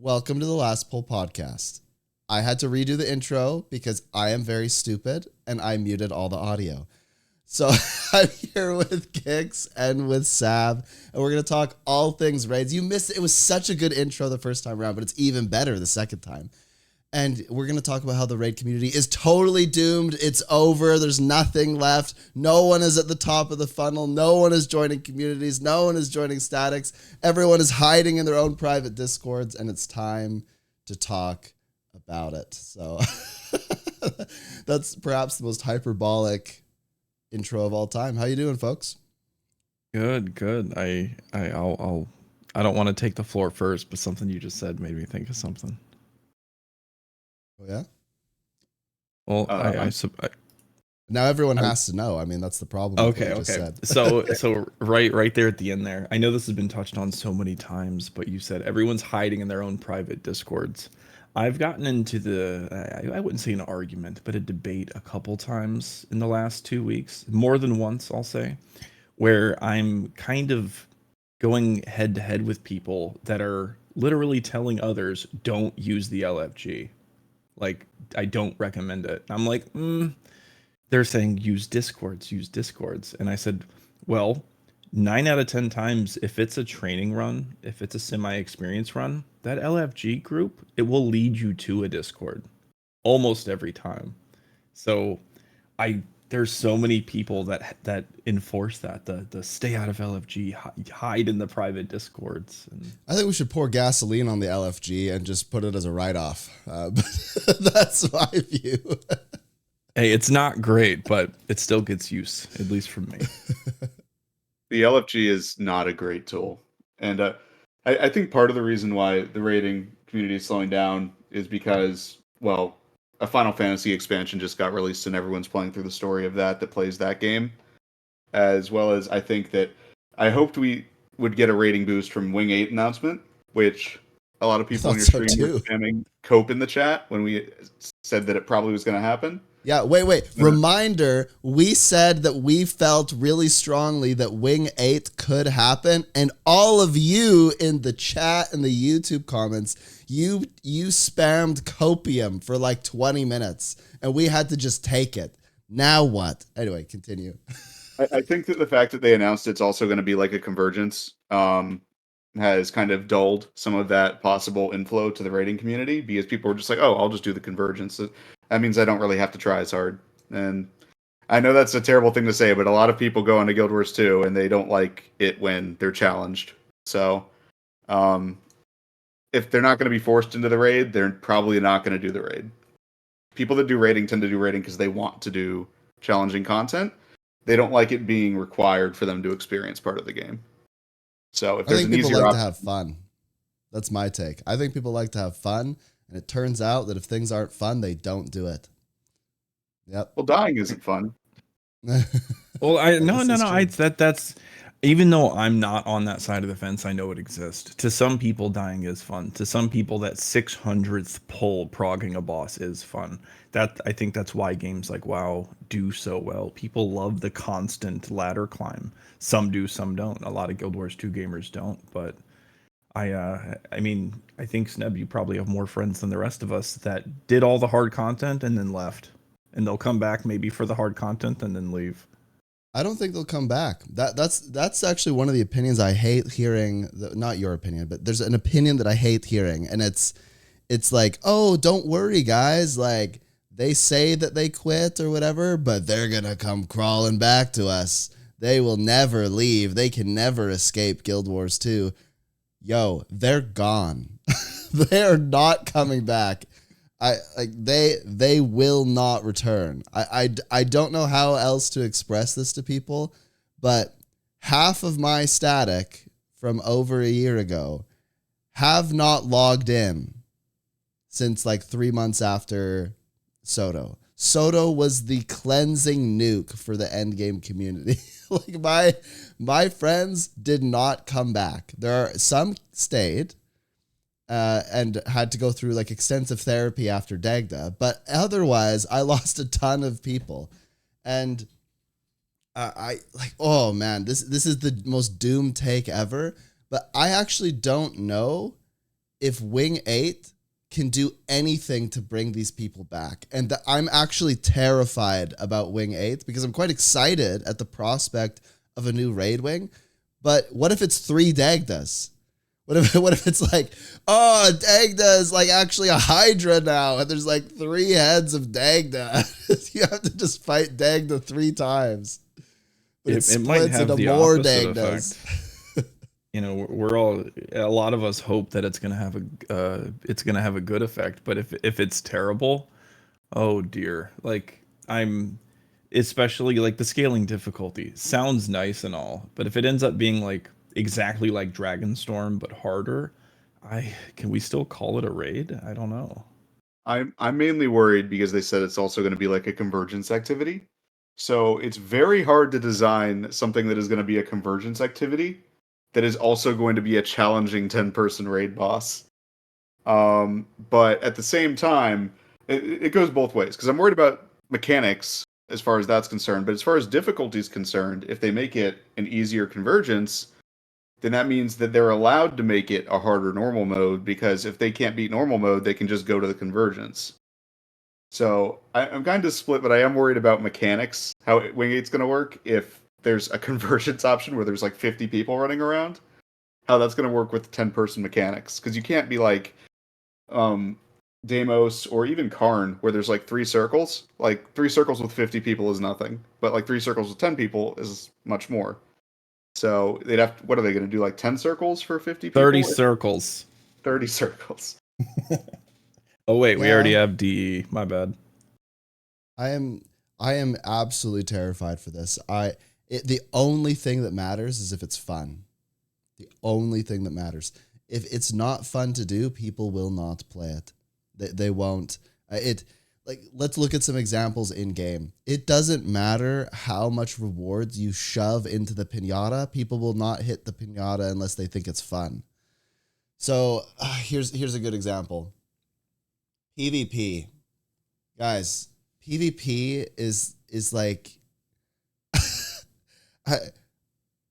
Welcome to the Last Poll podcast. I had to redo the intro because I am very stupid and I muted all the audio. So I'm here with Gixx and with Sab, and we're going to talk all things raids. You missed it. It was such a good intro the first time around, but it's even better the second time. And we're going to talk about how the raid community is totally doomed. It's over. There's nothing left. No one is at the top of the funnel. No one is joining communities. No one is joining statics. Everyone is hiding in their own private discords, and it's time to talk about it. So that's perhaps the most hyperbolic intro of all time. How you doing, folks? Good. I don't want to take the floor first, but something you just said made me think of something. Oh yeah. Well, now everyone has to know. I mean, that's the problem. Okay. So right there at the end there. I know this has been touched on so many times, but you said everyone's hiding in their own private discords. I've gotten into I wouldn't say an argument, but a debate a couple times in the last 2 weeks, more than once, I'll say, where I'm kind of going head to head with people that are literally telling others don't use the LFG. Like, I don't recommend it. I'm like, they're saying use discords. And I said, well, 9 out of 10 times, if it's a training run, if it's a semi-experience run, that LFG group, it will lead you to a discord almost every time. So there's so many people that enforce that, the stay out of LFG, hide in the private discords. And I think we should pour gasoline on the LFG and just put it as a write-off. But that's my view. Hey, it's not great, but it still gets use, at least from me. The LFG is not a great tool. And I think part of the reason why the raiding community is slowing down is because, well, a Final Fantasy expansion just got released and everyone's playing through the story of that plays that game. As well as I think that I hoped we would get a rating boost from Wing 8 announcement, which a lot of people on your stream were spamming Cope in the chat when we said that it probably was going to happen. Yeah, wait. Reminder, we said that we felt really strongly that Wing 8 could happen, and all of you in the chat and the YouTube comments, you spammed copium for like 20 minutes, and we had to just take it. Now what? Anyway, continue. I think that the fact that they announced it's also going to be like a convergence has kind of dulled some of that possible inflow to the raiding community, because people were just like, oh, I'll just do the convergence. That means I don't really have to try as hard. And I know that's a terrible thing to say, but a lot of people go into Guild Wars 2 and they don't like it when they're challenged. So if they're not going to be forced into the raid, they're probably not going to do the raid. People that do raiding tend to do raiding because they want to do challenging content. They don't like it being required for them to experience part of the game. So if there's an easier people like to have fun. That's my take. I think people like to have fun, and it turns out that if things aren't fun, they don't do it. Yep. Well, dying isn't fun. Well, no. That's even though I'm not on that side of the fence, I know it exists. To some people, dying is fun. To some people, that 600th pull progging a boss is fun. I think that's why games like WoW do so well. People love the constant ladder climb. Some do, some don't. A lot of Guild Wars 2 gamers don't, but I mean, I think, Sneb, you probably have more friends than the rest of us that did all the hard content and then left. And they'll come back maybe for the hard content and then leave. I don't think they'll come back. That's actually one of the opinions I hate hearing. Not your opinion, but there's an opinion that I hate hearing, and it's like, oh, don't worry, guys. Like, they say that they quit or whatever, but they're gonna come crawling back to us. They will never leave. They can never escape Guild Wars 2. Yo, they're gone. They are not coming back. They will not return. I don't know how else to express this to people, but half of my static from over a year ago have not logged in since like 3 months after Soto. Soto was the cleansing nuke for the endgame community. Like my friends did not come back. There are some stayed. And had to go through like extensive therapy after Dagda, but otherwise I lost a ton of people, and I like, oh man, this is the most doomed take ever. But I actually don't know if Wing 8 can do anything to bring these people back. And I'm actually terrified about Wing 8 because I'm quite excited at the prospect of a new raid wing. But what if it's 3 Dagdas? What if it's like, oh, Dagda is like actually a Hydra now, and there's like 3 heads of Dagda. You have to just fight Dagda 3 times. But it might have the more opposite Dagdas. effect. You know, a lot of us hope that it's gonna have a good effect. But if it's terrible, oh dear. Like especially like the scaling difficulty sounds nice and all, but if it ends up being like exactly like Dragonstorm but harder, can we still call it a raid? I don't know. I'm mainly worried because they said it's also going to be like a convergence activity. So it's very hard to design something that is going to be a convergence activity that is also going to be a challenging 10-person raid boss. But at the same time, it goes both ways because I'm worried about mechanics as far as that's concerned. But as far as difficulty is concerned, if they make it an easier convergence, then that means that they're allowed to make it a harder normal mode, because if they can't beat normal mode, they can just go to the convergence. So I'm kind of split, but I am worried about mechanics, how Wing 8's going to work if there's a convergence option where there's like 50 people running around, how that's going to work with 10-person mechanics. Because you can't be like Deimos or even Karn, where there's like 3 circles. Like 3 circles with 50 people is nothing, but like 3 circles with 10 people is much more. So they'd have to, what are they going to do, like 10 circles for 50 people? 30 circles. 30 circles. Oh wait, we Yeah. already have DE. My bad. I am absolutely terrified for this. The only thing that matters is if it's fun. The only thing that matters. If it's not fun to do, people will not play it. They won't. Let's look at some examples in game. It doesn't matter how much rewards you shove into the piñata. People will not hit the piñata unless they think it's fun. So here's a good example. PvP. Guys, PvP is like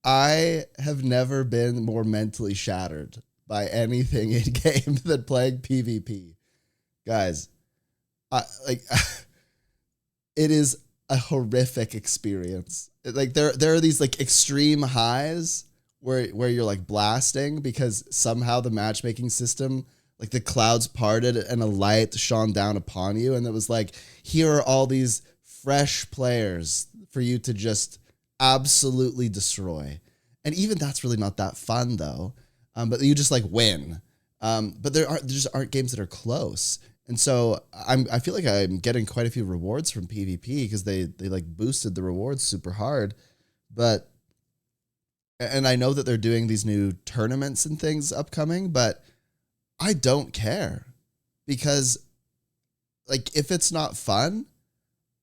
I have never been more mentally shattered by anything in game than playing PvP. Guys, it is a horrific experience. Like there are these like extreme highs where you're like blasting because somehow the matchmaking system, like the clouds parted and a light shone down upon you, and it was like, here are all these fresh players for you to just absolutely destroy. And even that's really not that fun though. But you just like win. But there just aren't games that are close. And so I feel like I'm getting quite a few rewards from PvP because they like boosted the rewards super hard. And I know that they're doing these new tournaments and things upcoming, but I don't care, because like if it's not fun,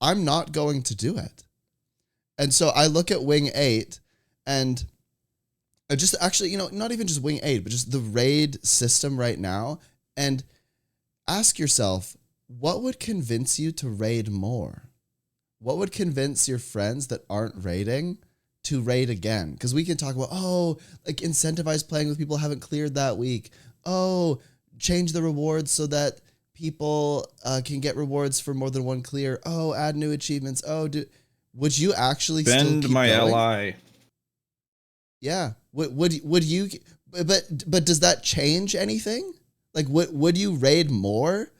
I'm not going to do it. And so I look at Wing 8 and just actually, not even just Wing 8, but just the raid system right now, and ask yourself, what would convince you to raid more? What would convince your friends that aren't raiding to raid again? Because we can talk about, like incentivize playing with people who haven't cleared that week. Change the rewards so that people can get rewards for more than one clear. Add new achievements. Would you actually still Bend keep my going? ally. Yeah. Would you? But does that change anything? Like, would you raid more?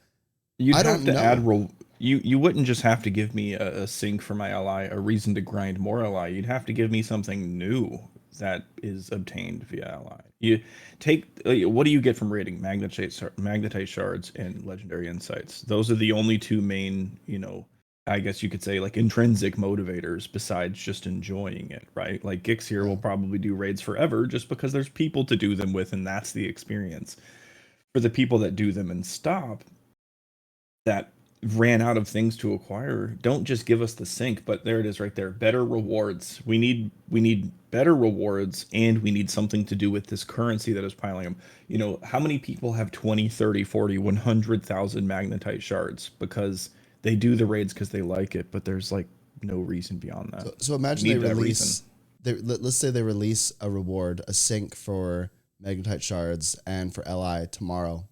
You'd I have don't to know. add you wouldn't just have to give me a sync for my ally, a reason to grind more ally. You'd have to give me something new that is obtained via ally. You take what do you get from raiding? Magnetite shards and legendary insights. Those are the only 2 main, I guess you could say like intrinsic motivators besides just enjoying it, right? Like Gixx here will probably do raids forever just because there's people to do them with, and that's the experience. For the people that do them and stop, that ran out of things to acquire, don't just give us the sync, but there it is right there. Better rewards. We need better rewards, and we need something to do with this currency that is piling them. How many people have 20, 30, 40, 100,000 magnetite shards because they do the raids because they like it, but there's like no reason beyond that. So imagine they release, let's say they release a reward, a sync for magnetite shards and for LI tomorrow.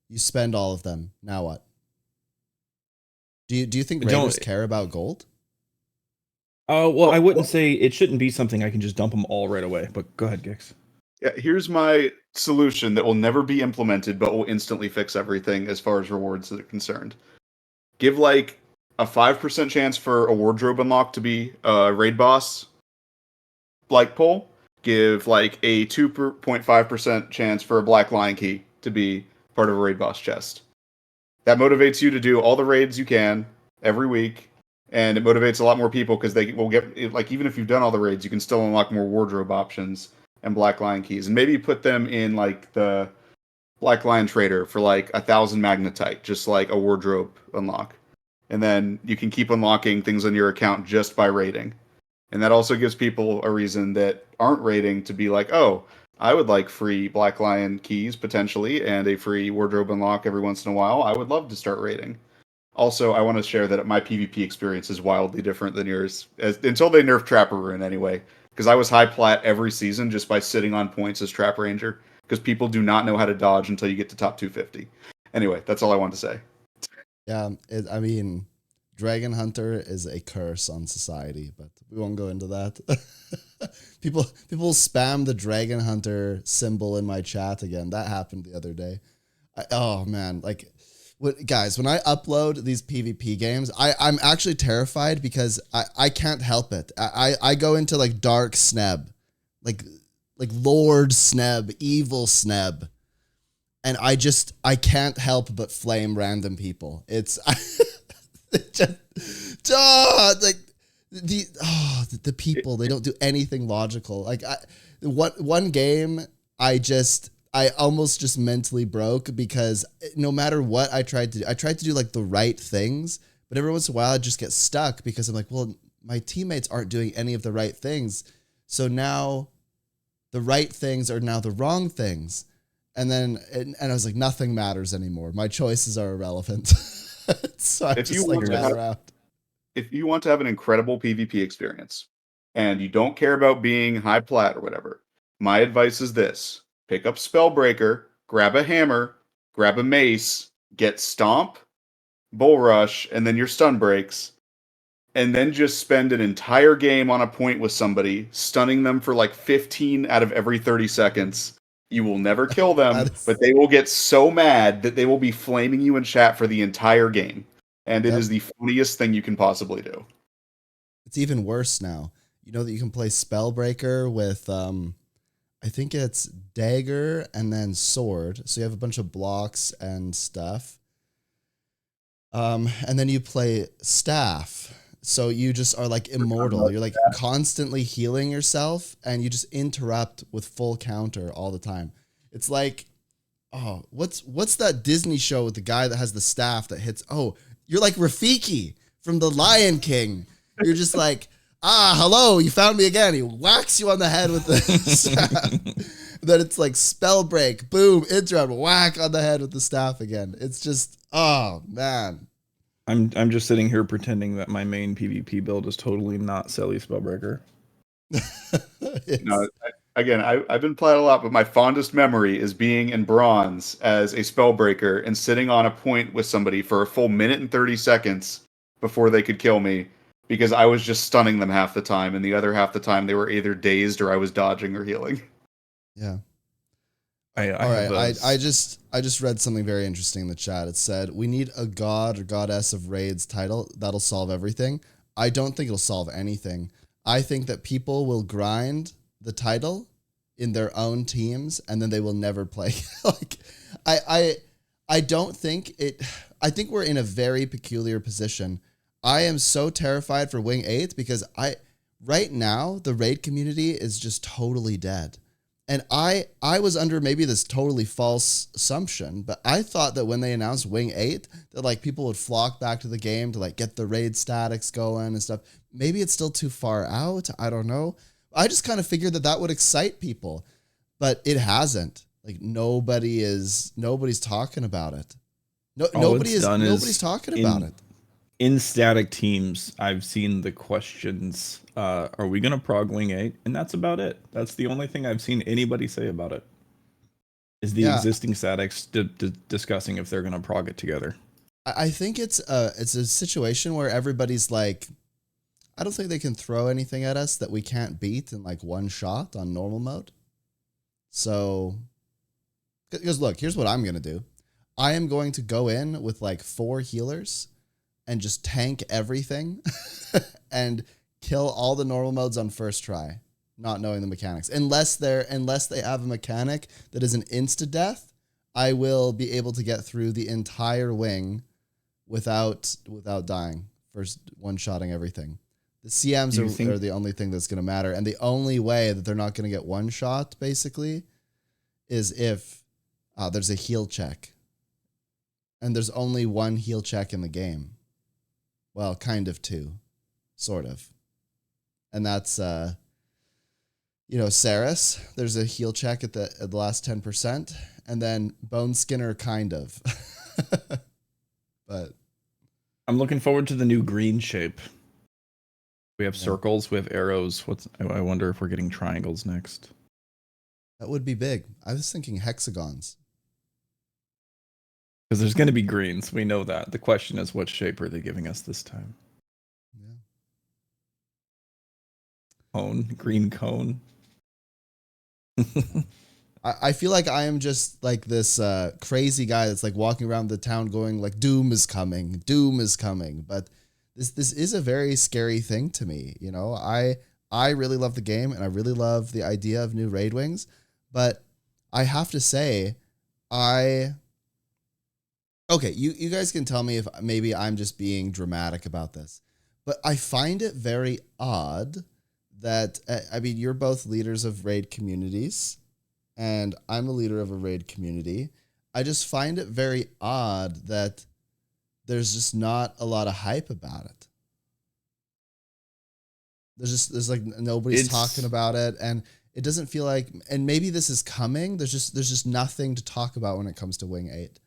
You spend all of them. Now what? Do you think raiders care about gold? Well, I wouldn't say it shouldn't be something I can just dump them all right away. But go ahead, Gixx. Yeah, here's my solution that will never be implemented, but will instantly fix everything as far as rewards are concerned. Give like a 5% chance for a wardrobe unlock to be a raid boss like pull. Give like a 2.5% chance for a black lion key to be part of a raid boss chest. That motivates you to do all the raids you can every week, and it motivates a lot more people because they will get, like, even if you've done all the raids, you can still unlock more wardrobe options and black lion keys, and maybe put them in like the black lion trader for like 1,000 magnetite, just like a wardrobe unlock, and then you can keep unlocking things on your account just by raiding. And that also gives people a reason that aren't raiding to be like, oh, I would like free Black Lion keys potentially and a free wardrobe unlock every once in a while. I would love to start raiding. Also, I want to share that my PvP experience is wildly different than yours, until they nerf Trapper Rune anyway. Because I was high plat every season just by sitting on points as Trap Ranger. Because people do not know how to dodge until you get to top 250. Anyway, that's all I want to say. Yeah, I mean, Dragon Hunter is a curse on society, but we won't go into that. People spam the Dragon Hunter symbol in my chat again. That happened the other day. Oh man, like, guys, when I upload these PvP games, I'm actually terrified because I can't help it. I go into like dark sneb, like Lord sneb, evil sneb, and I can't help but flame random people. It's just, like the people, they don't do anything logical. Like one game, I almost just mentally broke because no matter what I tried to do like the right things, but every once in a while I just get stuck because I'm like, well, my teammates aren't doing any of the right things. So now the right things are now the wrong things. And then, and I was like, nothing matters anymore. My choices are irrelevant. So I just like ran around. If you want to have an incredible PvP experience and you don't care about being high plat or whatever, my advice is this: pick up Spellbreaker, grab a hammer, grab a mace, get Stomp, Bull Rush, and then your stun breaks, and then just spend an entire game on a point with somebody, stunning them for like 15 out of every 30 seconds. You will never kill them, but they will get so mad that they will be flaming you in chat for the entire game. And it is the funniest thing you can possibly do. It's even worse now. You know that you can play Spellbreaker with, I think it's Dagger and then Sword. So you have a bunch of blocks and stuff. And then you play Staff. So you just are like immortal. You're like constantly healing yourself and you just interrupt with full counter all the time. It's like, oh, what's that Disney show with the guy that has the staff that hits? Oh, you're like Rafiki from The Lion King. You're just like, hello, you found me again. He whacks you on the head with the staff. Then it's like spell break, boom, interrupt, whack on the head with the staff again. It's just, oh man. I'm just sitting here pretending that my main PvP build is totally not Selly Spellbreaker. No, I've been playing a lot, but my fondest memory is being in bronze as a Spellbreaker and sitting on a point with somebody for a full minute and 30 seconds before they could kill me because I was just stunning them half the time, and the other half the time they were either dazed or I was dodging or healing. Yeah. I just read something very interesting in the chat. It said, we need a god or goddess of raids title. That'll solve everything. I don't think it'll solve anything. I think that people will grind the title in their own teams and then they will never play. Like, I don't think it, I think we're in a very peculiar position. I am so terrified for Wing 8 because right now the raid community is just totally dead. And I was under maybe this totally false assumption, but I thought that when they announced Wing 8, that like people would flock back to the game to like get the raid statics going and stuff. Maybe it's still too far out. I don't know. I just kind of figured that would excite people, but it hasn't. Like nobody's talking about it. Nobody's talking about it. In static teams, I've seen the questions, are we going to prog Wing 8? And that's about it. That's the only thing I've seen anybody say about it. Is the Yeah, existing statics discussing if they're going to prog it together? I think it's a situation where everybody's like, I don't think they can throw anything at us that we can't beat in like one shot on normal mode. So, because look, here's what I'm going to do. I am going to go in with like 4 healers and just tank everything and kill all the normal modes on first try, not knowing the mechanics. Unless they have a mechanic that is an insta death, I will be able to get through the entire wing without dying. First one-shotting everything. The CMs are the only thing that's going to matter. And the only way that they're not going to get one shot, basically, is if there's a heal check. And there's only one heal check in the game. Well, kind of 2. Sort of. And that's, Saris. There's a heal check at the last 10%. And then Bone Skinner, kind of. But I'm looking forward to the new green shape. We have circles, we have arrows. I wonder if we're getting triangles next. That would be big. I was thinking hexagons. Because there's going to be greens. We know that. The question is, what shape are they giving us this time? Yeah. Cone, green cone. I feel like I am just like this crazy guy that's like walking around the town going like, doom is coming, doom is coming. But this is a very scary thing to me. You know, I really love the game and I really love the idea of new raid wings. But I have to say, okay, you guys can tell me if maybe I'm just being dramatic about this. But I find it very odd that, I mean, you're both leaders of raid communities. And I'm a leader of a raid community. I just find it very odd that there's just not a lot of hype about it. There's like nobody's talking about it, and it doesn't feel like. And maybe this is coming. There's just nothing to talk about when it comes to Wing 8.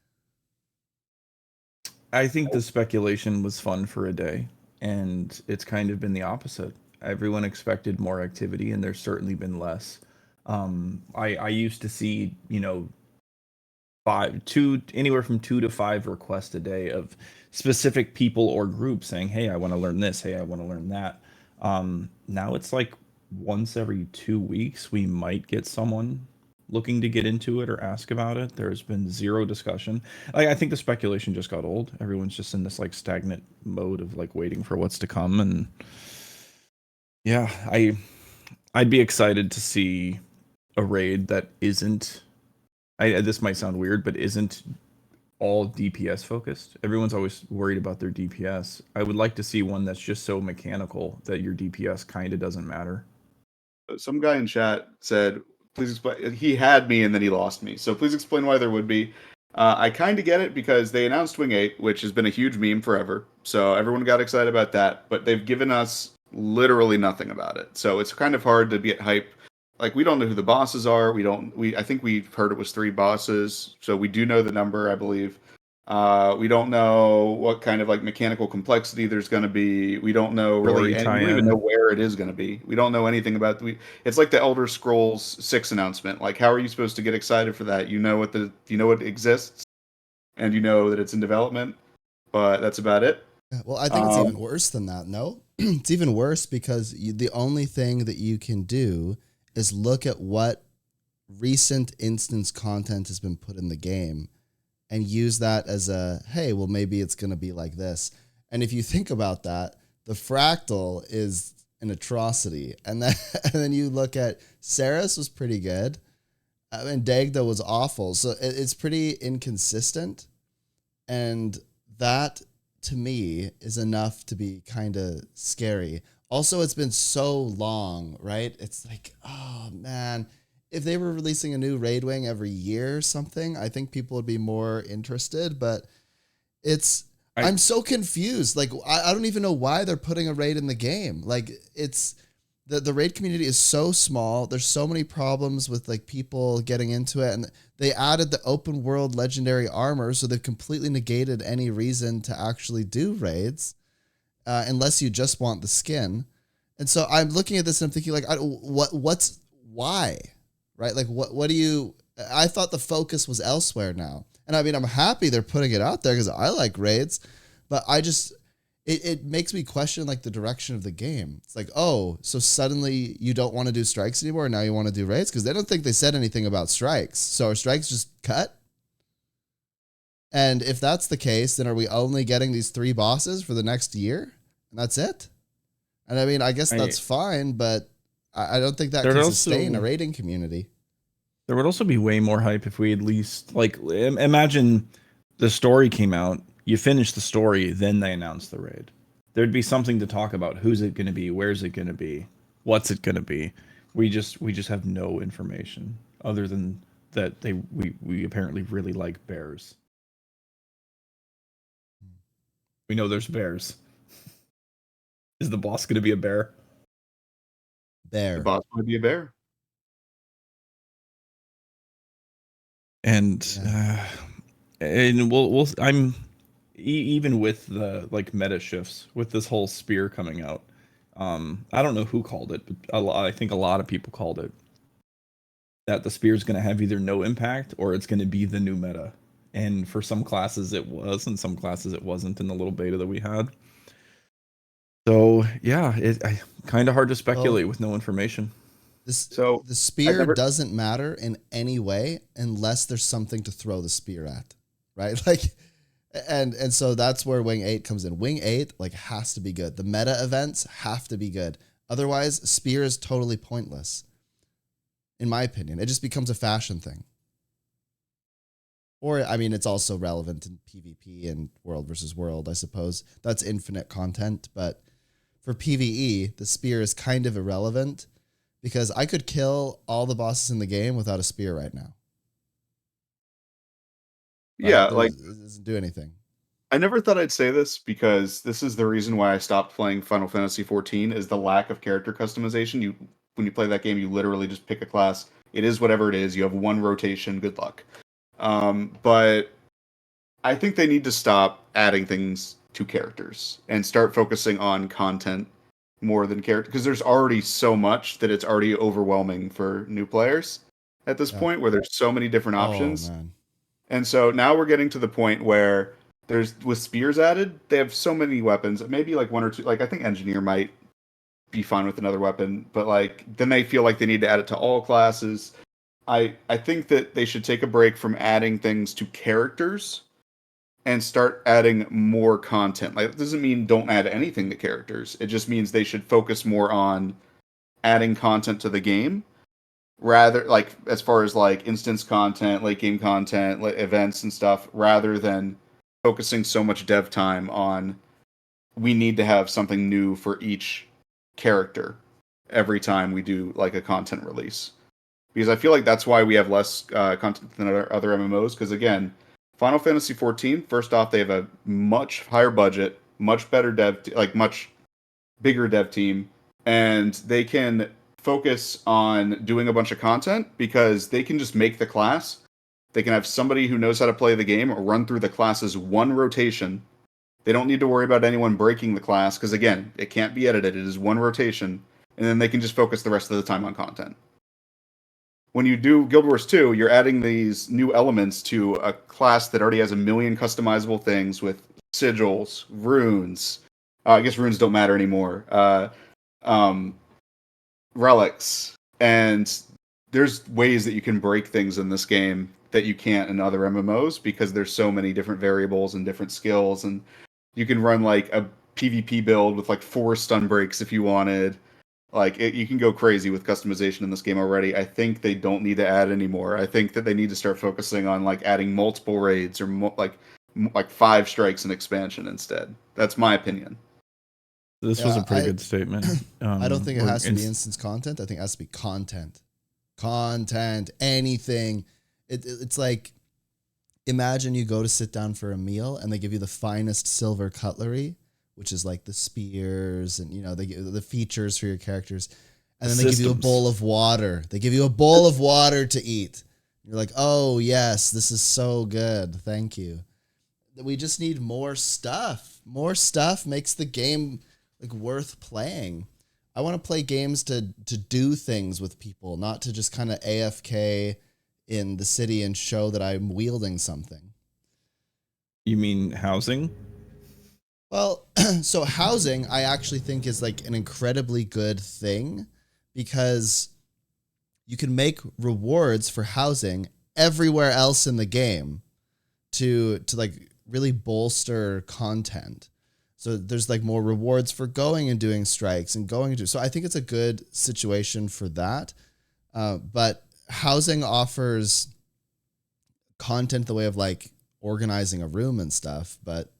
I think the speculation was fun for a day, and it's kind of been the opposite. Everyone expected more activity, and there's certainly been less. I used to see, anywhere from 2 to 5 requests a day of specific people or groups saying, hey, I want to learn this. Hey, I want to learn that. Now it's like once every 2 weeks, we might get someone looking to get into it or ask about it. There's been zero discussion. I think the speculation just got old. Everyone's just in this like stagnant mode of like waiting for what's to come. And yeah, I'd be excited to see a raid that isn't, this might sound weird, but isn't all DPS focused. Everyone's always worried about their DPS. I would like to see one that's just so mechanical that your DPS kind of doesn't matter. Some guy in chat said, please explain. He had me and then he lost me. So please explain why there would be. I kind of get it because they announced Wing 8, which has been a huge meme forever. So everyone got excited about that. But they've given us literally nothing about it. So it's kind of hard to get hype. Like, we don't know who the bosses are. I think we've heard it was 3 bosses. So we do know the number, I believe. We don't know what kind of like mechanical complexity there's going to be. We don't know really. We don't even know where it is going to be. We don't know anything about. It's like the Elder Scrolls 6 announcement. Like, how are you supposed to get excited for that? You know it exists, and you know that it's in development, but that's about it. Well, I think it's even worse than that. No, it's even worse because the only thing that you can do is look at what recent instance content has been put in the game and use that as a, hey, well, maybe it's going to be like this. And if you think about that, the fractal is an atrocity. And then you look at Saris was pretty good. And Dagda was awful. So it's pretty inconsistent. And that, to me, is enough to be kind of scary. Also, it's been so long, right? It's like, oh, man. If they were releasing a new raid wing every year or something, I think people would be more interested. But I'm so confused. Like, I don't even know why they're putting a raid in the game. Like, it's the raid community is so small. There's so many problems with like people getting into it, and they added the open world legendary armor, so they've completely negated any reason to actually do raids, unless you just want the skin. And so I'm looking at this and I'm thinking like, why? Right? Like, what do you, I thought the focus was elsewhere now. And I mean, I'm happy they're putting it out there because I like raids, but it makes me question like the direction of the game. It's like, oh, so suddenly you don't want to do strikes anymore, and now you want to do raids? Because they don't think they said anything about strikes. So are strikes just cut? And if that's the case, then are we only getting these 3 bosses for the next year? And that's it? And I mean, I guess that's fine, but I don't think that can sustain a raiding community. There would also be way more hype if we at least, like, imagine the story came out, you finish the story, then they announce the raid. There'd be something to talk about. Who's it going to be? Where's it going to be? What's it going to be? We just have no information other than that we apparently really like bears. We know there's bears. Is the boss going to be a bear? Bear. The boss might be a bear. And I'm even with the like meta shifts with this whole spear coming out. I don't know who called it, but I think a lot of people called it that the spear is going to have either no impact or it's going to be the new meta. And for some classes it was, and some classes it wasn't in the little beta that we had. So yeah, kind of hard to speculate with no information. The spear doesn't matter in any way unless there's something to throw the spear at, right? Like, and so that's where Wing 8 comes in. Wing 8 like has to be good. The meta events have to be good. Otherwise, spear is totally pointless. In my opinion, it just becomes a fashion thing. Or, I mean, it's also relevant in PvP and world versus world, I suppose. That's infinite content, but for PvE, the spear is kind of irrelevant. Because I could kill all the bosses in the game without a spear right now. Yeah, like it doesn't do anything. I never thought I'd say this because this is the reason why I stopped playing Final Fantasy XIV is the lack of character customization. When you play that game, you literally just pick a class. It is whatever it is. You have one rotation. Good luck. But I think they need to stop adding things to characters and start focusing on content more than character, because there's already so much that it's already overwhelming for new players at this point, where there's so many different options. Man. And so now we're getting to the point where there's, with spears added, they have so many weapons, maybe like 1 or 2, like I think engineer might be fine with another weapon, but like then they feel like they need to add it to all classes. I think that they should take a break from adding things to characters and start adding more content. Like, it doesn't mean don't add anything to characters. It just means they should focus more on adding content to the game, rather, like, as far as like instance content, late game content, like events and stuff, rather than focusing so much dev time on we need to have something new for each character every time we do like a content release. Because I feel like that's why we have less content than other MMOs, because again, Final Fantasy XIV, first off, they have a much higher budget, much better much bigger dev team, and they can focus on doing a bunch of content because they can just make the class. They can have somebody who knows how to play the game run through the class's one rotation. They don't need to worry about anyone breaking the class because, again, it can't be edited. It is one rotation, and then they can just focus the rest of the time on content. When you do Guild Wars 2, you're adding these new elements to a class that already has a million customizable things with sigils, runes. I guess runes don't matter anymore. Relics. And there's ways that you can break things in this game that you can't in other MMOs because there's so many different variables and different skills. And you can run like a PvP build with like 4 stun breaks if you wanted. Like, you can go crazy with customization in this game already. I think they don't need to add anymore. I think that they need to start focusing on like adding multiple raids or like 5 strikes in expansion instead. That's my opinion. This was a pretty good statement. I don't think it has to be instance content. I think it has to be content. Content, anything. It's like, imagine you go to sit down for a meal and they give you the finest silver cutlery, which is like the spears and, you know, they give the features for your characters. And then they give you a bowl of water. They give you a bowl of water to eat. You're like, oh, yes, this is so good. Thank you. We just need more stuff. More stuff makes the game like worth playing. I want to play games to do things with people, not to just kind of AFK in the city and show that I'm wielding something. You mean housing? Well, so housing, I actually think is like an incredibly good thing because you can make rewards for housing everywhere else in the game to like really bolster content. So there's like more rewards for going and doing strikes and going to. So I think it's a good situation for that. But housing offers content the way of like organizing a room and stuff. But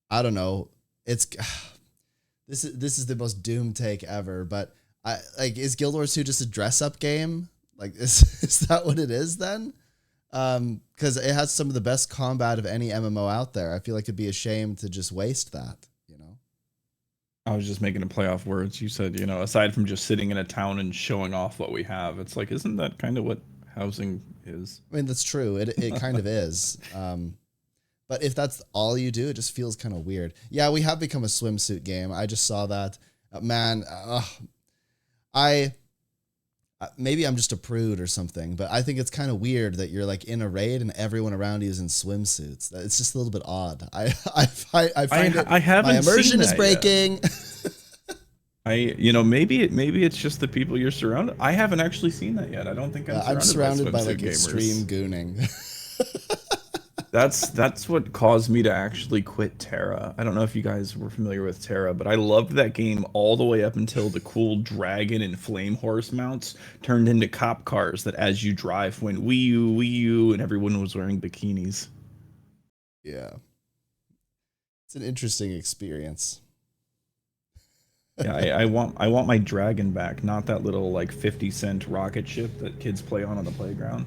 I don't know. It's this is the most doom take ever. But I like, is Guild Wars 2 just a dress up game? Like is that what it is then? Because it has some of the best combat of any MMO out there. I feel like it'd be a shame to just waste that, you know? I was just making a play off words. You said, you know, aside from just sitting in a town and showing off what we have, it's like, isn't that kind of what housing is? I mean, that's true. It kind of is. But if that's all you do, it just feels kind of weird. Yeah, we have become a swimsuit game. I just saw that. Maybe I'm just a prude or something, but I think it's kind of weird that you're like in a raid and everyone around you is in swimsuits. It's just a little bit odd. I find it. I haven't my immersion seen is that breaking. Maybe it's just the people you're surrounded. I haven't actually seen that yet. I don't think I'm surrounded by like gamers. extreme gooning. That's what caused me to actually quit Terra. I don't know if you guys were familiar with Terra, but I loved that game all the way up until the cool dragon and flame horse mounts turned into cop cars that as you drive went wee you, and everyone was wearing bikinis. Yeah. It's an interesting experience. Yeah, I want my dragon back, not that little like 50-cent rocket ship that kids play on the playground.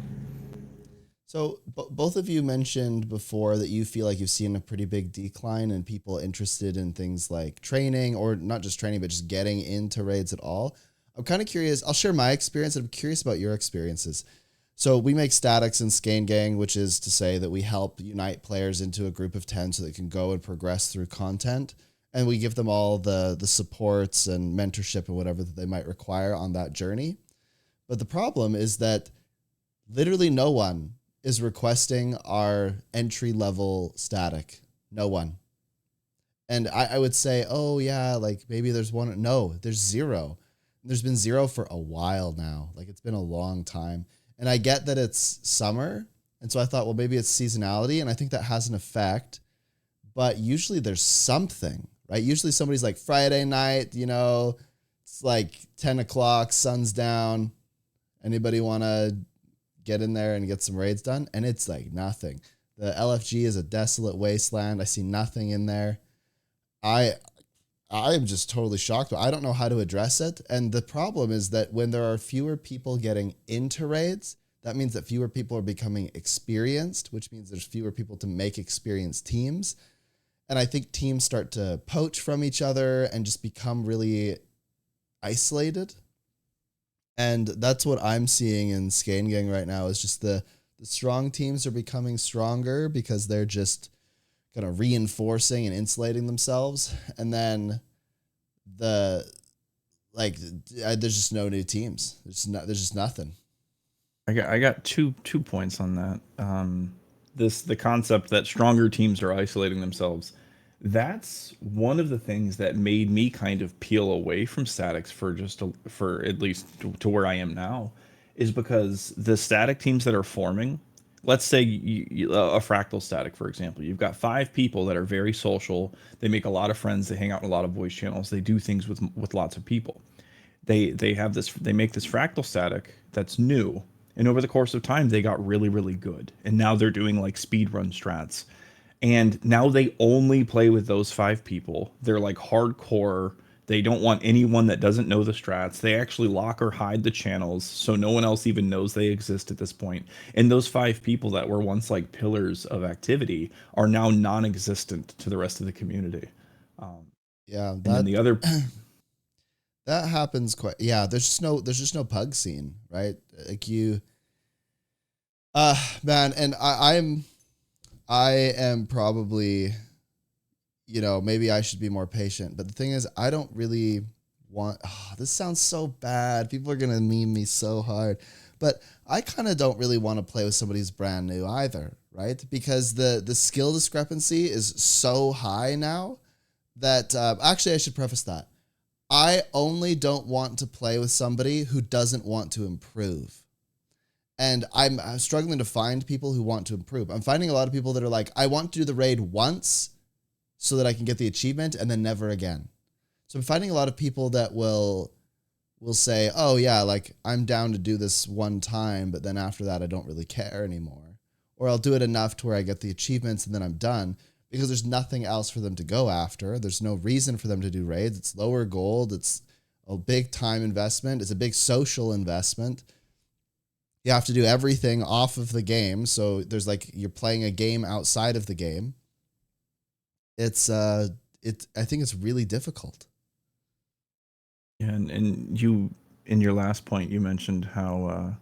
So both of you mentioned before that you feel like you've seen a pretty big decline in people interested in things like training, or not just training, but just getting into raids at all. I'm kind of curious. I'll share my experience. I'm curious about your experiences. So we make statics in Skein Gang, which is to say that we help unite players into a group of 10 so they can go and progress through content. And we give them all the supports and mentorship and whatever that they might require on that journey. But the problem is that literally no one is requesting our entry level static. No one. And I would say, oh yeah, like maybe there's one. No, there's zero. There's been zero for a while now. Like it's been a long time. And I get that it's summer. And so I thought, well, maybe it's seasonality. And I think that has an effect. But usually there's something, right? Usually somebody's like Friday night, you know, it's like 10 o'clock, sun's down. Anybody want to get in there and get some raids done? And it's like nothing. The LFG is a desolate wasteland. I see nothing in there. I'm just totally shocked, but I don't know how to address it. And the problem is that when there are fewer people getting into raids, that means that fewer people are becoming experienced, which means there's fewer people to make experienced teams. And I think teams start to poach from each other and just become really isolated. And that's what I'm seeing in Skein Gang right now is just the strong teams are becoming stronger because they're just kind of reinforcing and insulating themselves. And then there's just no new teams. There's just nothing. I got two points on that. The concept that stronger teams are isolating themselves. That's one of the things that made me kind of peel away from statics for at least to where I am now, is because the static teams that are forming, let's say a fractal static, for example, you've got 5 people that are very social. They make a lot of friends. They hang out in a lot of voice channels. They do things with lots of people. They make this fractal static that's new. And over the course of time, they got really, really good. And now they're doing like speedrun strats. And now they only play with those 5 people. They're like hardcore. They don't want anyone that doesn't know the strats. They actually lock or hide the channels so no one else even knows they exist at this point. And those 5 people that were once like pillars of activity are now non-existent to the rest of the community. Yeah, and then the other that happens quite. Yeah, there's just no pug scene, right? Like you, man, and I am probably, you know, maybe I should be more patient. But the thing is, I don't really want, this sounds so bad. People are going to meme me so hard. But I kind of don't really want to play with somebody who's brand new either, right? Because the skill discrepancy is so high now that actually I should preface that. I only don't want to play with somebody who doesn't want to improve. And I'm struggling to find people who want to improve. I'm finding a lot of people that are like, I want to do the raid once so that I can get the achievement and then never again. So I'm finding a lot of people that will say, oh yeah, like I'm down to do this one time, but then after that, I don't really care anymore. Or I'll do it enough to where I get the achievements and then I'm done, because there's nothing else for them to go after. There's no reason for them to do raids. It's lower gold. It's a big time investment. It's a big social investment. You have to do everything off of the game. So there's like, you're playing a game outside of the game. I think it's really difficult. Yeah, and you, in your last point, you mentioned how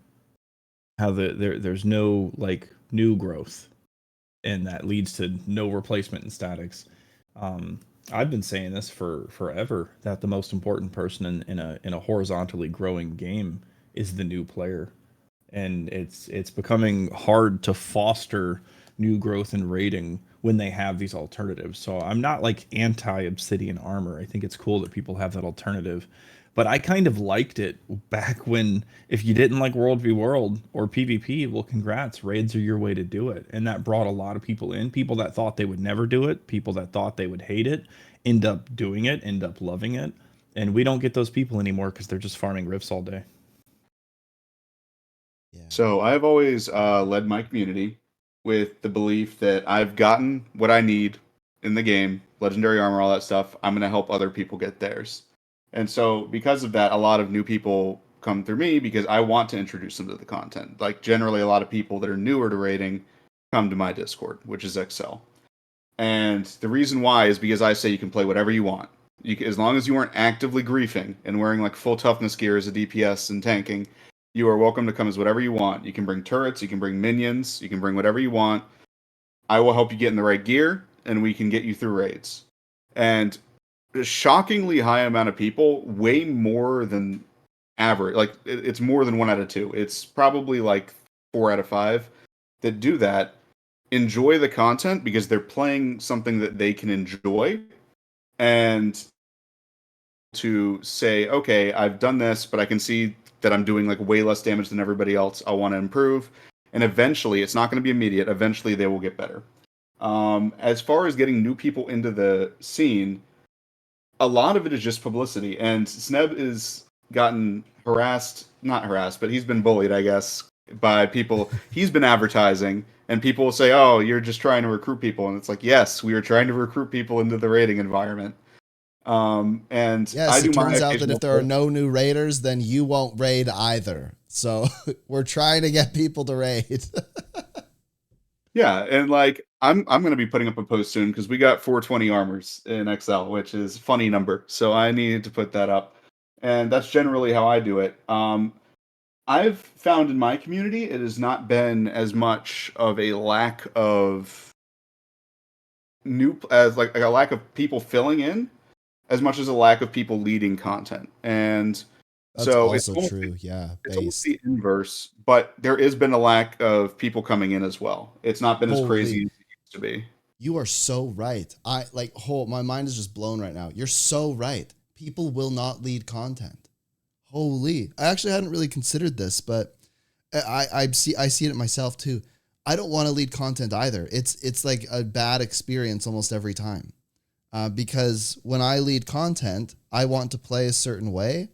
there's no like new growth, and that leads to no replacement in statics. I've been saying this for forever, that the most important person in a horizontally growing game is the new player. And it's becoming hard to foster new growth and rating when they have these alternatives. So I'm not like anti-obsidian armor. I think it's cool that people have that alternative. But I kind of liked it back when, if you didn't like World v World or PvP, well, congrats, raids are your way to do it. And that brought a lot of people in. People that thought they would never do it, people that thought they would hate it, end up doing it, end up loving it. And we don't get those people anymore because they're just farming rifts all day. Yeah. So I've always led my community with the belief that I've gotten what I need in the game, legendary armor, all that stuff. I'm going to help other people get theirs. And so because of that, a lot of new people come through me because I want to introduce them to the content. Like generally a lot of people that are newer to raiding come to my Discord, which is Excel. And the reason why is because I say you can play whatever you want. As long as you aren't actively griefing and wearing like full toughness gear as a DPS and tanking, you are welcome to come as whatever you want. You can bring turrets, you can bring minions, you can bring whatever you want. I will help you get in the right gear, and we can get you through raids. And a shockingly high amount of people, way more than average. Like, it's more than 1 out of 2. It's probably like 4 out of 5 that do that, enjoy the content because they're playing something that they can enjoy, and to say, okay, I've done this, but I can see that I'm doing like way less damage than everybody else. I want to improve. And eventually, it's not going to be immediate. Eventually, they will get better. As far as getting new people into the scene, a lot of it is just publicity. And Sneb is gotten not harassed, but he's been bullied, I guess, by people. He's been advertising, and people will say, oh, you're just trying to recruit people. And it's like, yes, we are trying to recruit people into the raiding environment. And yes, I do it my turns out that if there are occasional- no new raiders, then you won't raid either. So we're trying to get people to raid. Yeah, and like I'm going to be putting up a post soon because we got 420 armors in Excel, which is a funny number. So I needed to put that up, and that's generally how I do it. I've found in my community it has not been as much of a lack of like a lack of people filling in, as much as a lack of people leading content. And That's so also true. Yeah. it's almost Based. the inverse, but there has been a lack of people coming in as well. It's not been as crazy as it used to be. You are so right. My mind is just blown right now. You're so right. People will not lead content. Holy. I actually hadn't really considered this, but I see it myself too. I don't want to lead content either. It's like a bad experience almost every time. Because when I lead content, I want to play a certain way.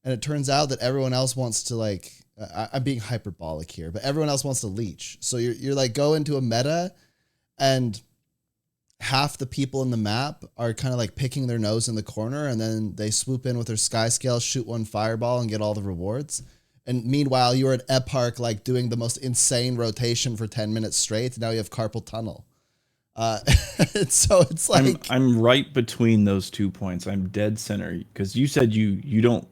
And it turns out that everyone else wants to like, I'm being hyperbolic here, but everyone else wants to leech. So you're like, go into a meta and half the people in the map are kind of like picking their nose in the corner, and then they swoop in with their sky scale, shoot one fireball and get all the rewards. And meanwhile, you're at Epark, like doing the most insane rotation for 10 minutes straight. Now you have carpal tunnel. So it's like, I'm right between those 2 points. I'm dead center because you said you don't,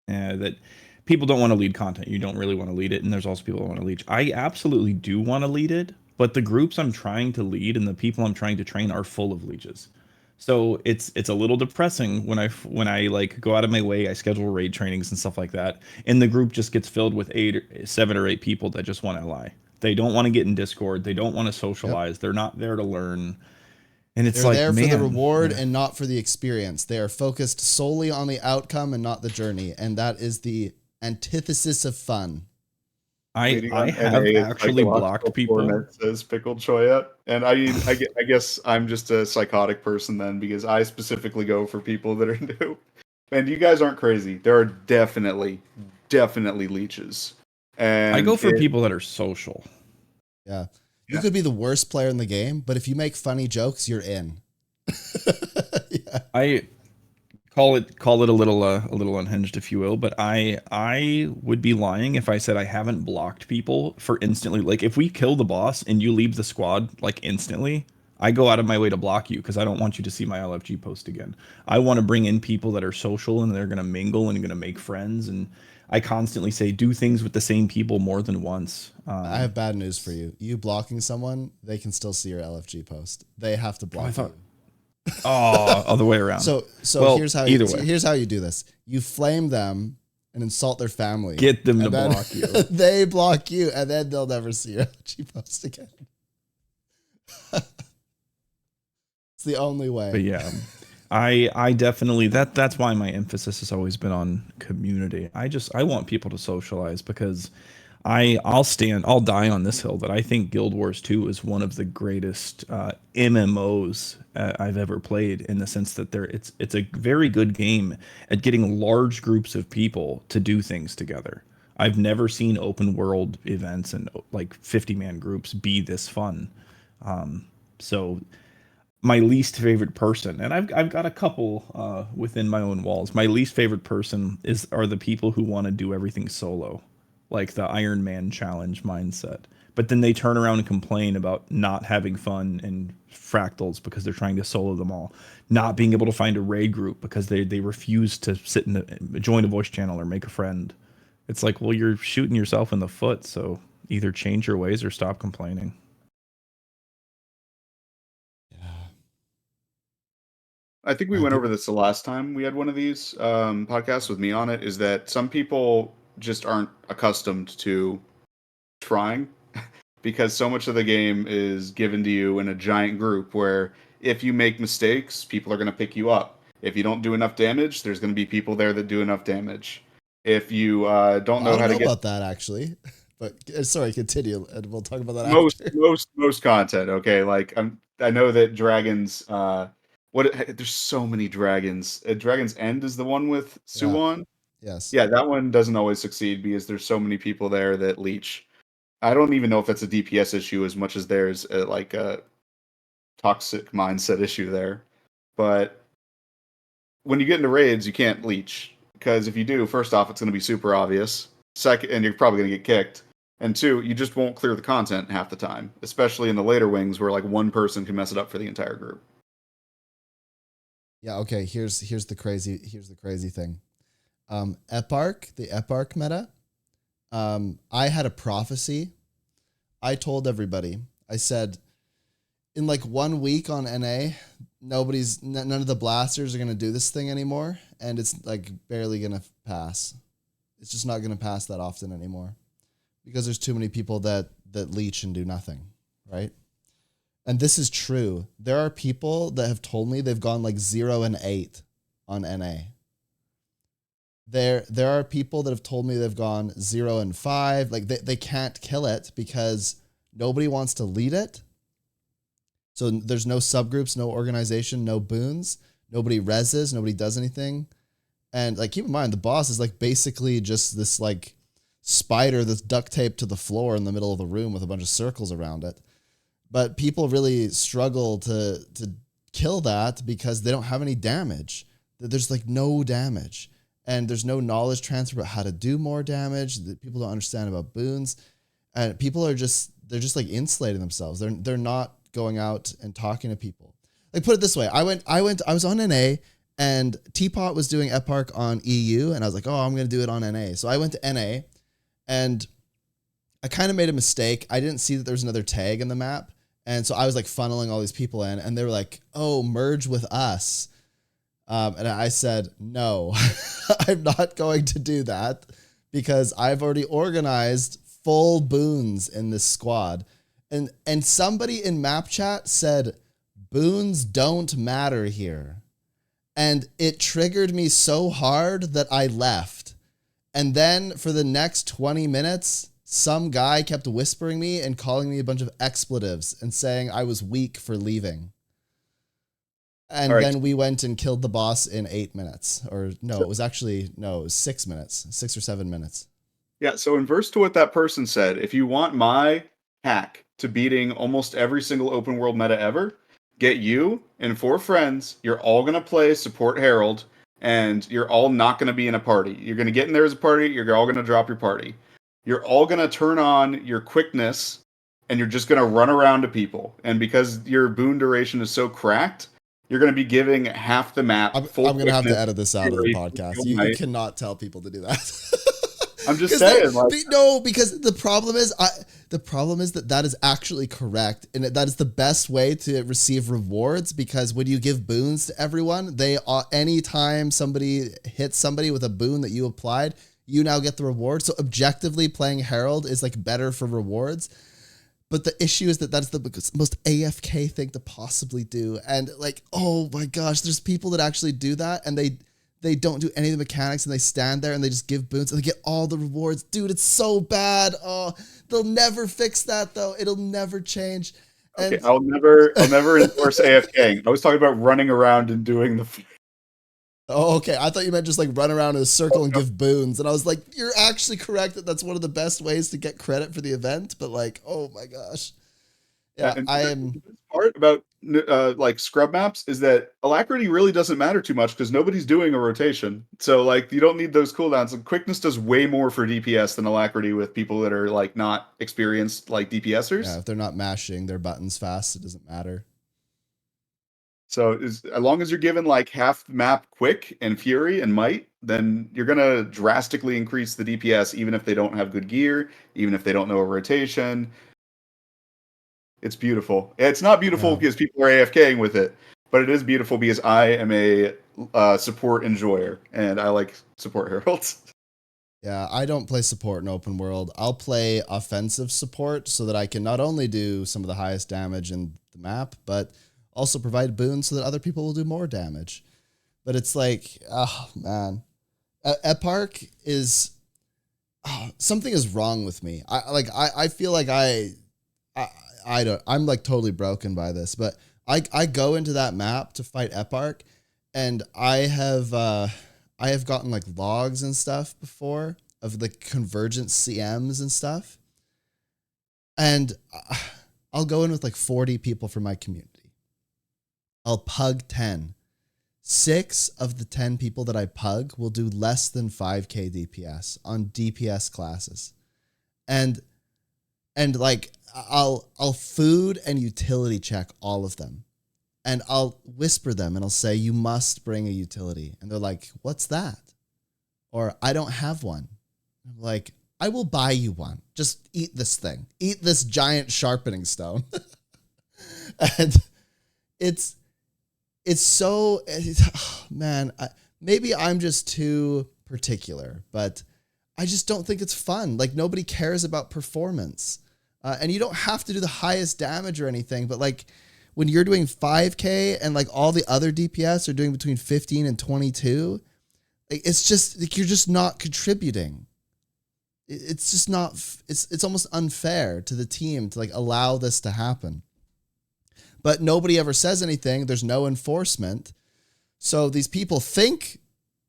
that people don't want to lead content. You don't really want to lead it. And there's also people that want to lead. I absolutely do want to lead it, but the groups I'm trying to lead and the people I'm trying to train are full of leeches. So it's a little depressing when I like go out of my way, I schedule raid trainings and stuff like that, and the group just gets filled with 7 or 8 people that just want to lie. They don't want to get in Discord. They don't want to Yep. socialize. They're not there to learn. And it's They're like, there for the man, reward yeah. and not for the experience. They are focused solely on the outcome and not the journey. And that is the antithesis of fun. Leading I on have NA is actually blocked psychological people. torment, says Pickle Choya. And I guess I'm just a psychotic person then, because I specifically go for people that are new. And you guys aren't crazy. There are definitely leeches. I And go for people that are social. Yeah. You Yeah. could be the worst player in the game, but if you make funny jokes, you're in. Yeah. I call it a little unhinged, if you will, but I would be lying if I said I haven't blocked people for instantly. Like if we kill the boss and you leave the squad like instantly, I go out of my way to block you because I don't want you to see my LFG post again. I want to bring in people that are social and they're gonna mingle and gonna make friends, and I constantly say do things with the same people more than once. I have bad news for you. You blocking someone, they can still see your LFG post. They have to block you. Other way around. So Well, here's how either way. here's how you do this. You flame them and insult their family. Get them to and then block you. They block you, and then they'll never see your LFG post again. It's the only way. But yeah, I definitely that's why my emphasis has always been on community. I want people to socialize because I'll die on this hill that I think Guild Wars 2 is one of the greatest MMOs I've ever played, in the sense that it's a very good game at getting large groups of people to do things together. I've never seen open world events and like 50-man groups be this fun. So my least favorite person, and I've got a couple within my own walls. My least favorite person are the people who want to do everything solo, like the Iron Man challenge mindset. But then they turn around and complain about not having fun in fractals because they're trying to solo them all, not being able to find a raid group because they refuse to sit join a voice channel or make a friend. It's like, well, you're shooting yourself in the foot. So either change your ways or stop complaining. I think we went over this the last time we had one of these podcasts with me on it, is that some people just aren't accustomed to trying because so much of the game is given to you in a giant group where if you make mistakes, people are going to pick you up. If you don't do enough damage, there's going to be people there that do enough damage. If you don't know how to get about that actually, but sorry, continue, and we'll talk about that most after. most content, okay? Like I know that dragons. There's so many dragons. Dragon's End is the one with Yeah. Suwon. Yes. Yeah, that one doesn't always succeed because there's so many people there that leech. I don't even know if that's a DPS issue as much as there's a toxic mindset issue there. But when you get into raids, you can't leech because if you do, first off, it's going to be super obvious. Second, and you're probably going to get kicked. And two, you just won't clear the content half the time, especially in the later wings where like one person can mess it up for the entire group. Yeah. Okay. Here's the crazy thing. The Eparch meta. I had a prophecy. I told everybody. I said, in like 1 week on NA, none of the blasters are gonna do this thing anymore, and it's like barely gonna pass. It's just not gonna pass that often anymore, because there's too many people that leech and do nothing, right? And this is true. There are people that have told me they've gone like 0 and 8 on NA. There are people that have told me they've gone 0 and 5. Like they can't kill it because nobody wants to lead it. So there's no subgroups, no organization, no boons. Nobody reses, nobody does anything. And like, keep in mind, the boss is like basically just this like spider that's duct taped to the floor in the middle of the room with a bunch of circles around it. But people really struggle to kill that because they don't have any damage. There's like no damage. And there's no knowledge transfer about how to do more damage. People don't understand about boons. And people are they're just like insulating themselves. They're not going out and talking to people. Like, put it this way. I was on NA and Teapot was doing Eparch on EU, and I was like, oh, I'm going to do it on NA. So I went to NA and I kind of made a mistake. I didn't see that there was another tag in the map. And so I was like funneling all these people in, and they were like, "Oh, merge with us." And I said, "No, I'm not going to do that because I've already organized full boons in this squad." And somebody in map chat said, "Boons don't matter here." And it triggered me so hard that I left. And then for the next 20 minutes, some guy kept whispering me and calling me a bunch of expletives and saying I was weak for leaving. And then we went and killed the boss in 8 minutes. Or no, it was 6 minutes, 6 or 7 minutes. Yeah, so inverse to what that person said, if you want my hack to beating almost every single open world meta ever, get you and 4 friends, you're all going to play support Herald, and you're all not going to be in a party. You're going to get in there as a party, you're all going to drop your party. You're all going to turn on your quickness, and you're just going to run around to people. And because your boon duration is so cracked, you're going to be giving half the map full I'm going to have to edit this out of the podcast. You cannot tell people to do that. I'm just saying. Because the problem is that is actually correct, and that is the best way to receive rewards. Because when you give boons to everyone, anytime somebody hits somebody with a boon that you applied, you now get the reward. So objectively, playing Herald is like better for rewards. But the issue is that that's the most AFK thing to possibly do. And like, oh my gosh, there's people that actually do that, and they don't do any of the mechanics, and they stand there and they just give boons and they get all the rewards. Dude, it's so bad. Oh, they'll never fix that though. It'll never change. Okay, I'll never endorse AFK. I was talking about running around and doing the. Oh, okay. I thought you meant just like run around in a circle and give boons. And I was like, you're actually correct that that's one of the best ways to get credit for the event. But like, oh my gosh. Yeah, I am. The part about like scrub maps is that alacrity really doesn't matter too much because nobody's doing a rotation. So like you don't need those cooldowns. And quickness does way more for DPS than alacrity with people that are like not experienced like DPSers. Yeah, if they're not mashing their buttons fast, it doesn't matter. So as long as you're given like half the map quick and fury and might, then you're gonna drastically increase the DPS, even if they don't have good gear, even if they don't know a rotation. It's beautiful. It's not beautiful because people are AFKing with it, but it is beautiful because I am a support enjoyer and I like support heralds. Yeah, I don't play support in open world. I'll play offensive support so that I can not only do some of the highest damage in the map, but also provide boons so that other people will do more damage. But it's like, oh man, Eparch is something is wrong with me. I feel like I'm like totally broken by this, but I go into that map to fight Eparch, and I have gotten like logs and stuff before of the convergent CMs and stuff. And I'll go in with like 40 people from my community. I'll pug 10. 6 of the 10 people that I pug will do less than 5k DPS on DPS classes. And like I'll food and utility check all of them. And I'll whisper them and I'll say, you must bring a utility. And they're like, what's that? Or I don't have one. I'm like, I will buy you one. Just eat this thing. Eat this giant sharpening stone. And it's so, man, maybe I'm just too particular, but I just don't think it's fun. Like nobody cares about performance. And you don't have to do the highest damage or anything, but like when you're doing 5k and like all the other DPS are doing between 15 and 22, like it's just like you're just not contributing. It's just not, it's almost unfair to the team to like allow this to happen. But nobody ever says anything. There's no enforcement. So these people think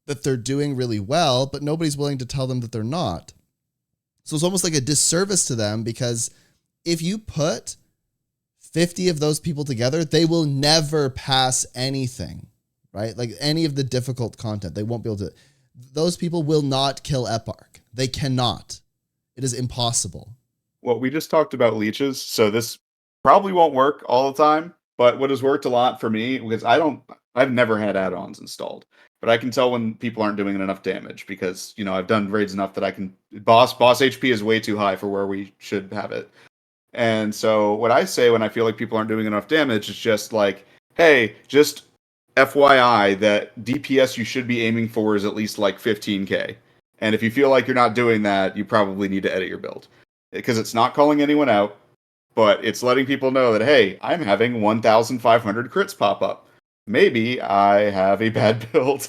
that they're doing really well, but nobody's willing to tell them that they're not. So it's almost like a disservice to them, because if you put 50 of those people together, they will never pass anything, right? Like any of the difficult content, they won't be able to. Those people will not kill Eparch. They cannot. It is impossible. Well, we just talked about leeches, so this probably won't work all the time, but what has worked a lot for me, because I've never had add-ons installed, but I can tell when people aren't doing enough damage because, you know, I've done raids enough that I can, boss HP is way too high for where we should have it. And so what I say when I feel like people aren't doing enough damage is just like, hey, just FYI that DPS you should be aiming for is at least like 15k. And if you feel like you're not doing that, you probably need to edit your build. Because it's not calling anyone out, but it's letting people know that, hey, I'm having 1,500 crits pop up. Maybe I have a bad build.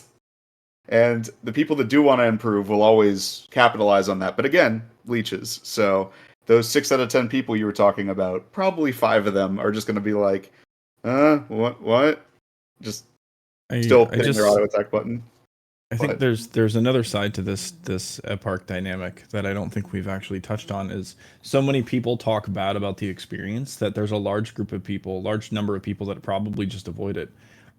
And the people that do want to improve will always capitalize on that. But again, leeches. So those 6 out of 10 people you were talking about, probably 5 of them are just going to be like, what? Just still hitting their auto attack button. I think there's another side to this Epark dynamic that I don't think we've actually touched on. Is so many people talk bad about the experience that there's a large number of people that probably just avoid it.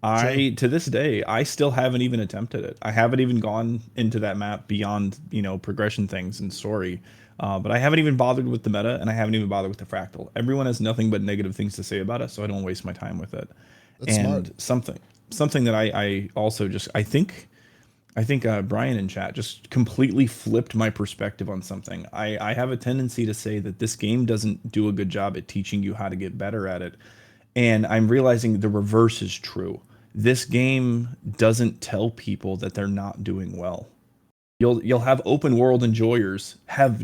To this day, I still haven't even attempted it. I haven't even gone into that map beyond, progression things and story. But I haven't even bothered with the meta, and I haven't even bothered with the fractal. Everyone has nothing but negative things to say about it, so I don't waste my time with it. That's smart. Something that I also just I think Brian in chat just completely flipped my perspective on something. I have a tendency to say that this game doesn't do a good job at teaching you how to get better at it. And I'm realizing the reverse is true. This game doesn't tell people that they're not doing well. You'll have open world enjoyers have,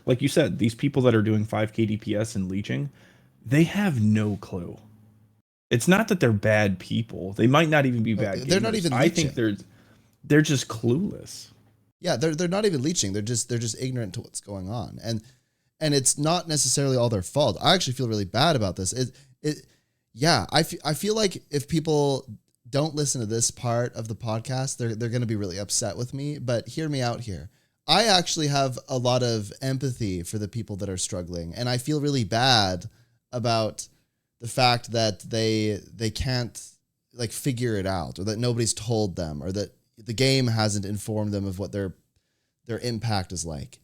like you said, these people that are doing 5k DPS and leeching, they have no clue. It's not that they're bad people. They might not even be bad. They're not even leeching. I think they're just clueless. Yeah, they're not even leeching. They're just ignorant to what's going on. And it's not necessarily all their fault. I actually feel really bad about this. I feel like if people don't listen to this part of the podcast, they're going to be really upset with me, but hear me out here. I actually have a lot of empathy for the people that are struggling, and I feel really bad about the fact that they can't like figure it out, or that nobody's told them, or that the game hasn't informed them of what their impact is like.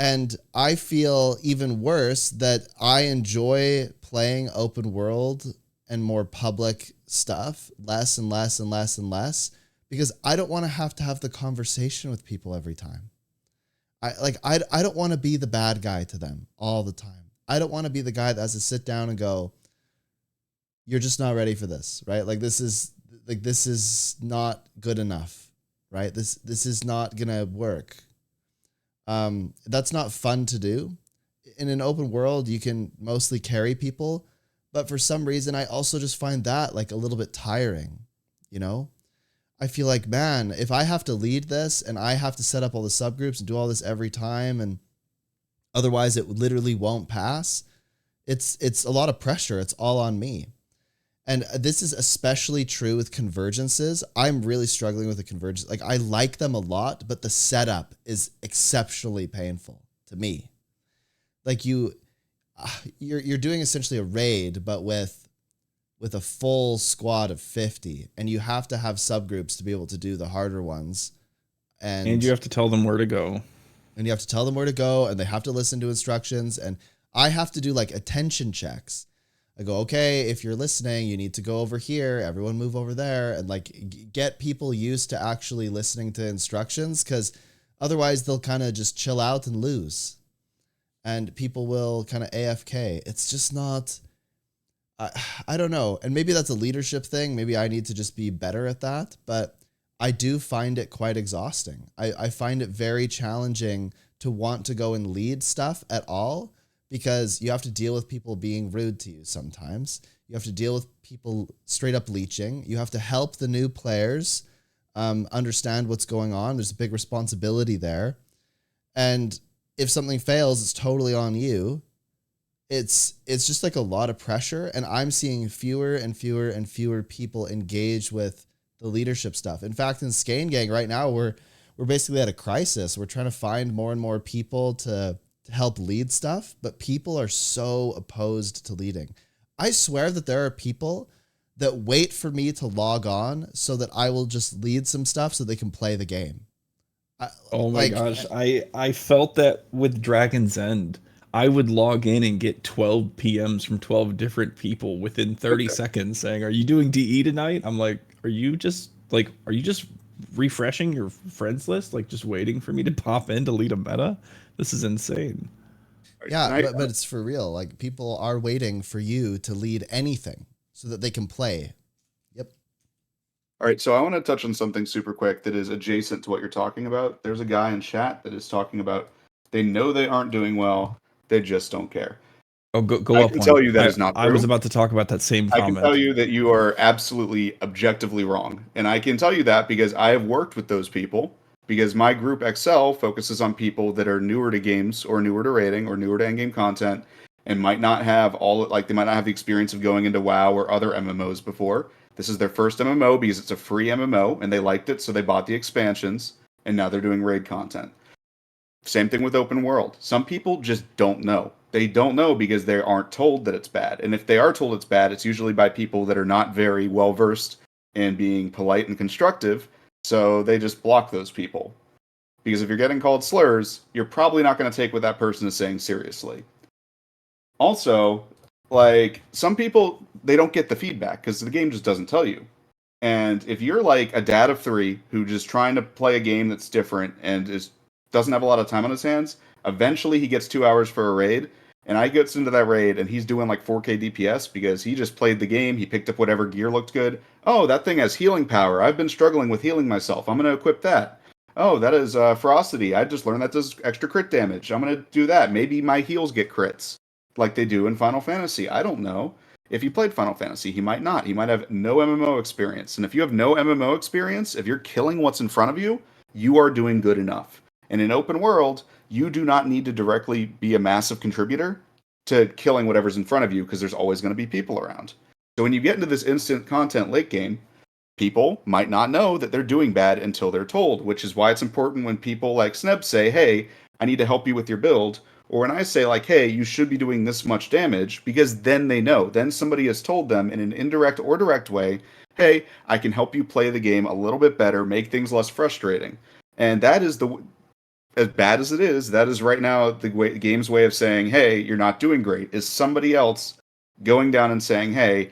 And I feel even worse that I enjoy playing open world and more public stuff less and less and less and less, because I don't want to have the conversation with people every time. I don't want to be the bad guy to them all the time. I don't want to be the guy that has to sit down and go, you're just not ready for this, right? This is not good enough, right? This is not going to work. That's not fun to do. In an open world, you can mostly carry people, but for some reason, I also just find that like a little bit tiring, I feel like, man, if I have to lead this and I have to set up all the subgroups and do all this every time, and otherwise it literally won't pass, it's a lot of pressure. It's all on me. And this is especially true with convergences. I'm really struggling with the convergence. Like, I like them a lot, but the setup is exceptionally painful to me. Like you're doing essentially a raid, but with a full squad of 50, and you have to have subgroups to be able to do the harder ones. And you have to tell them where to go. And you have to tell them where to go, and they have to listen to instructions. And I have to do like attention checks. I go, okay, if you're listening, you need to go over here. Everyone move over there, and like get people used to actually listening to instructions, because otherwise they'll kind of just chill out and lose. And people will kind of AFK. It's just not, I don't know. And maybe that's a leadership thing. Maybe I need to just be better at that. But I do find it quite exhausting. I find it very challenging to want to go and lead stuff at all, because you have to deal with people being rude to you sometimes. You have to deal with people straight up leeching. You have to help the new players understand what's going on. There's a big responsibility there. And if something fails, it's totally on you. It's just like a lot of pressure. And I'm seeing fewer and fewer and fewer people engage with the leadership stuff. In fact, in Skane Gang right now, we're basically at a crisis. We're trying to find more and more people to help lead stuff, but people are so opposed to leading. I swear that there are people that wait for me to log on so that I will just lead some stuff so they can play the game. Oh my gosh. I felt that with Dragon's End. I would log in and get 12 PMs from 12 different people within 30 seconds saying, "Are you doing DE tonight?" I'm like, are you just refreshing your friends list? Like, just waiting for me to pop in to lead a meta? This is insane. Yeah, but it's for real. Like, people are waiting for you to lead anything so that they can play. Yep. All right, so I want to touch on something super quick that is adjacent to what you're talking about. There's a guy in chat that is talking about they know they aren't doing well, they just don't care. Oh, go I up can one. tell you that is not I was true. about to talk about that same I can comment. tell you that you are absolutely objectively wrong. And I can tell you that because I have worked with those people, because my group Excel focuses on people that are newer to games or newer to rating or newer to endgame content and might not have they might not have the experience of going into WoW or other MMOs before. This is their first MMO because it's a free MMO and they liked it, so they bought the expansions and now they're doing raid content. Same thing with open world. Some people just don't know. They don't know because they aren't told that it's bad. And if they are told it's bad, it's usually by people that are not very well versed in being polite and constructive. So they just block those people. Because if you're getting called slurs, you're probably not going to take what that person is saying seriously. Also, like, some people, they don't get the feedback because the game just doesn't tell you. And if you're like a dad of three who just trying to play a game that's different and doesn't have a lot of time on his hands, eventually he gets 2 hours for a raid, and I gets into that raid and he's doing like 4K DPS because he just played the game, he picked up whatever gear looked good. Oh, that thing has healing power. I've been struggling with healing myself. I'm going to equip that. Oh, that is ferocity. I just learned that does extra crit damage. I'm going to do that. Maybe my heals get crits like they do in Final Fantasy. I don't know. If you played Final Fantasy, he might not. He might have no MMO experience. And if you have no MMO experience, if you're killing what's in front of you, you are doing good enough. And in open world, you do not need to directly be a massive contributor to killing whatever's in front of you because there's always going to be people around. So when you get into this instant content late game, people might not know that they're doing bad until they're told, which is why it's important when people like Sneb say, hey, I need to help you with your build. Or when I say, like, hey, you should be doing this much damage, because then they know. Then somebody has told them in an indirect or direct way, hey, I can help you play the game a little bit better, make things less frustrating. And that is as bad as it is, that is right now the game's way of saying, hey, you're not doing great, is somebody else going down and saying, hey,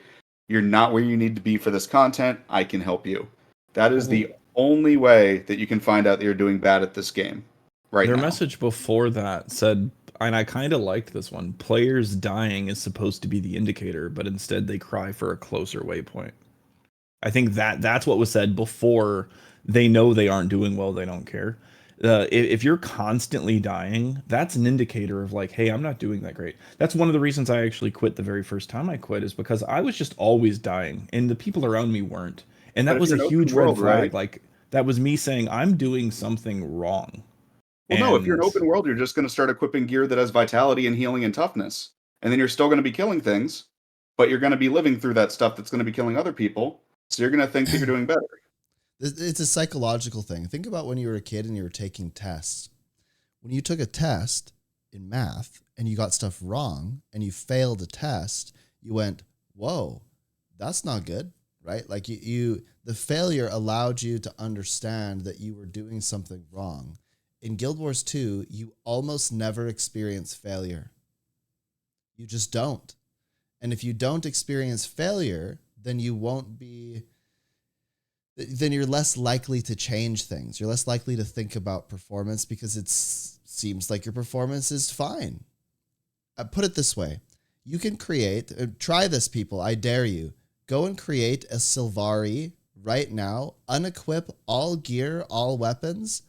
you're not where you need to be for this content, I can help you. That is the only way that you can find out that you're doing bad at this game right Their now. message before that said, and I kind of liked this one, players dying is supposed to be the indicator, but instead they cry for a closer waypoint. I think that's what was said before. They know they aren't doing well, they don't care. If you're constantly dying, that's an indicator of like, hey, I'm not doing that great. That's one of the reasons I actually quit the very first time I quit, is because I was just always dying and the people around me weren't. And that was a huge red flag. Right? Like, that was me saying, I'm doing something wrong. Well, no, if you're in open world, you're just going to start equipping gear that has vitality and healing and toughness. And then you're still going to be killing things, but you're going to be living through that stuff that's going to be killing other people. So you're going to think that you're doing better. It's a psychological thing. Think about when you were a kid and you were taking tests. When you took a test in math and you got stuff wrong and you failed a test, you went, whoa, that's not good, right? Like the failure allowed you to understand that you were doing something wrong. In Guild Wars 2, you almost never experience failure. You just don't. And if you don't experience failure, then you won't be... then you're less likely to change things. You're less likely to think about performance because it seems like your performance is fine. Put it this way. You can try this, people. I dare you. Go and create a Sylvari right now. Unequip all gear, all weapons.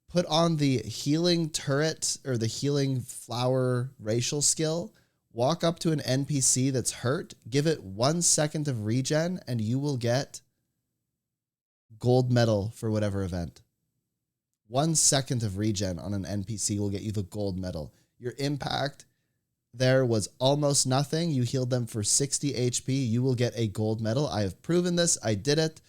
Put on the healing turret or the healing flower racial skill. Walk up to an NPC that's hurt. Give it 1 second of regen and you will get gold medal for whatever event. 1 second of regen on an NPC will get you the gold medal. Your impact there was almost nothing. You healed them for 60 HP. You will get a gold medal. I have proven this. I did it.